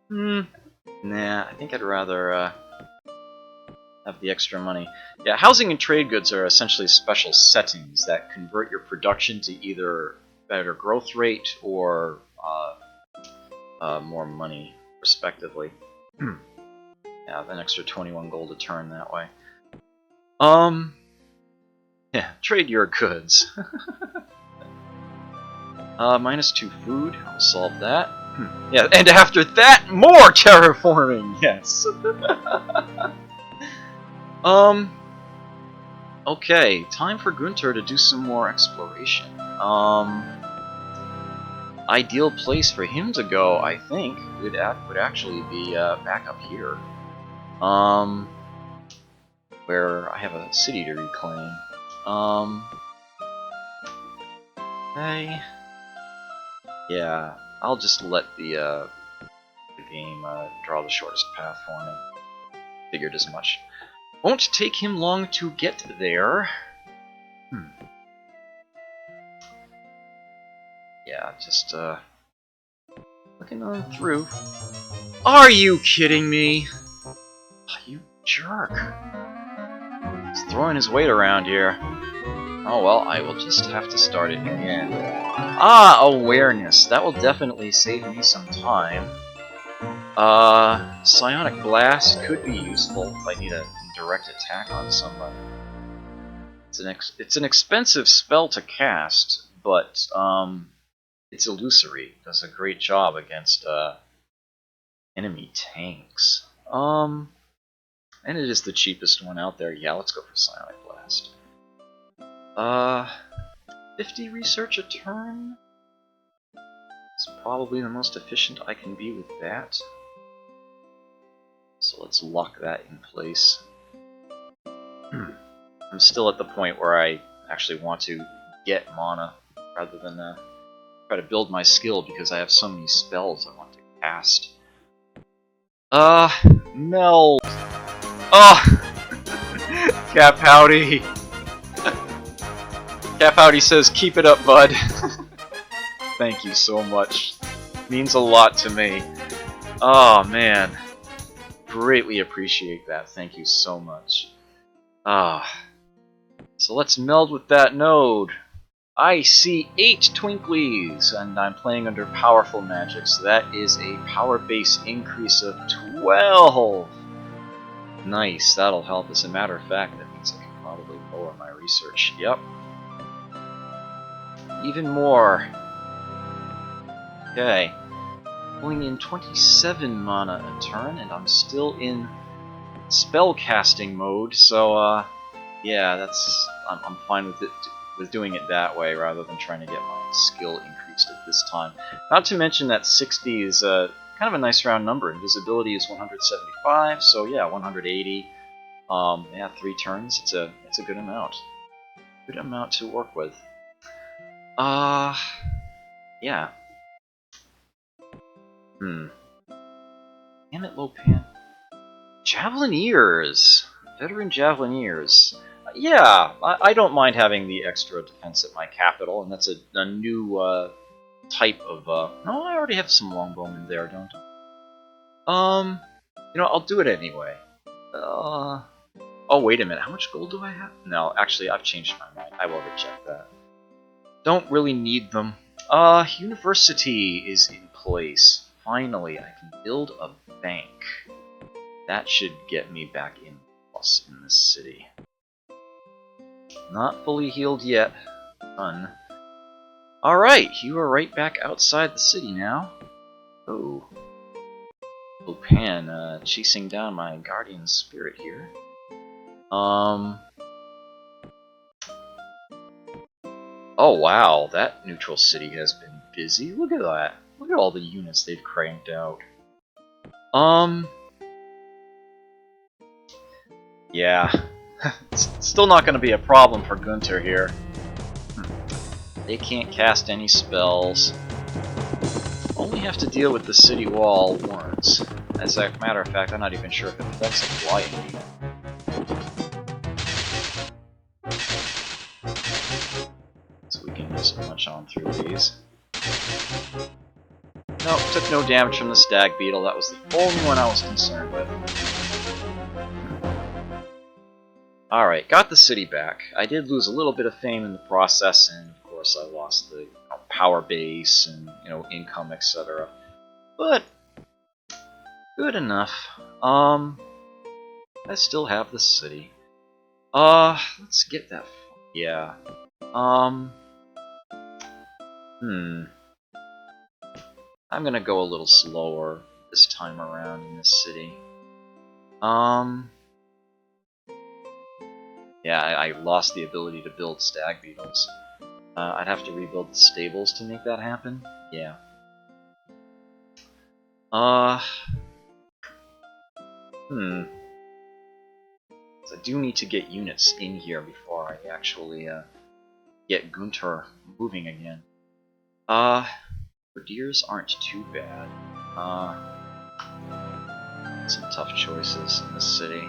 I think I'd rather, have the extra money. Yeah, housing and trade goods are essentially special settings that convert your production to either better growth rate or, more money, respectively. Yeah, an extra 21 gold a turn that way. Yeah, trade your goods. -2 food, I'll solve that. Yeah, and after that, more terraforming! Yes! Okay, time for Gunter to do some more exploration. Ideal place for him to go, I think, would actually be back up here. Where I have a city to reclaim. Okay. Yeah, I'll just let the game draw the shortest path for me. Figured as much. Won't take him long to get there. Yeah, just looking on through. Are you kidding me? Oh, you jerk. He's throwing his weight around here. Oh well, I will just have to start it again. Ah, awareness. That will definitely save me some time. Psionic Blast could be useful if I need a direct attack on somebody. It's an expensive spell to cast, but it's illusory. It does a great job against enemy tanks. And it is the cheapest one out there. Yeah, let's go for Psionic Blast. 50 research a turn? It's probably the most efficient I can be with that. So let's lock that in place. I'm still at the point where I actually want to get mana rather than try to build my skill because I have so many spells I want to cast. Meld! Oh! Cap Howdy! Cap Howdy says, keep it up, bud. Thank you so much. Means a lot to me. Oh, man. Greatly appreciate that. Thank you so much. So let's meld with that node. I see 8 Twinklies, and I'm playing under powerful magic, so that is a power base increase of 12. Nice, that'll help. As a matter of fact, that means I can probably lower my research. Yep. Even more. Okay. Pulling in 27 mana a turn, and I'm still in spellcasting mode, so yeah, I'm fine with it, with doing it that way rather than trying to get my skill increased at this time. Not to mention that 60 is kind of a nice round number. Invisibility is 175, so yeah, 180. Yeah, 3 turns. It's a good amount. Good amount to work with. Yeah. Damn it, Lopan. Javelineers! Veteran Javelineers. Yeah, I don't mind having the extra defense at my capital, and that's a new type of... No, I already have some longbowmen there, don't I? You know, I'll do it anyway. Oh, wait a minute, how much gold do I have? No, actually, I've changed my mind. I will recheck that. Don't really need them. University is in place. Finally, I can build a bank. That should get me back in plus in this city. Not fully healed yet. Fun. Alright, you are right back outside the city now. Oh. Little Pan, chasing down my guardian spirit here. Oh wow, that neutral city has been busy. Look at that. Look at all the units they've cranked out. Yeah. It's still not going to be a problem for Gunter here. They can't cast any spells. Only have to deal with the city wall once. As a matter of fact, I'm not even sure if it affects a flying unit. So we can just punch on through these. No, took no damage from the Stag Beetle. That was the only one I was concerned with. Alright, got the city back. I did lose a little bit of fame in the process, and of course I lost the power base and income, etc. But good enough. I still have the city. Let's get that. Yeah. I'm gonna go a little slower this time around in this city. Yeah, I lost the ability to build Stag Beetles. I'd have to rebuild the stables to make that happen. Yeah. So I do need to get units in here before I actually get Gunter moving again. Brigadiers aren't too bad. Some tough choices in this city.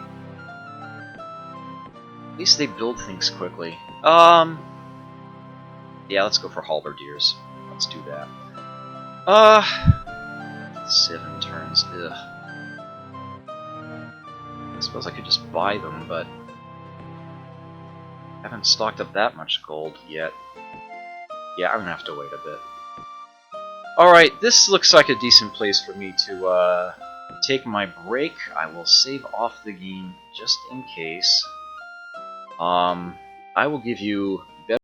At least they build things quickly. Yeah, let's go for halberdiers. Let's do that. 7 turns. Ugh. I suppose I could just buy them, but I haven't stocked up that much gold yet. Yeah, I'm gonna have to wait a bit. Alright, this looks like a decent place for me to take my break. I will save off the game just in case. I will give you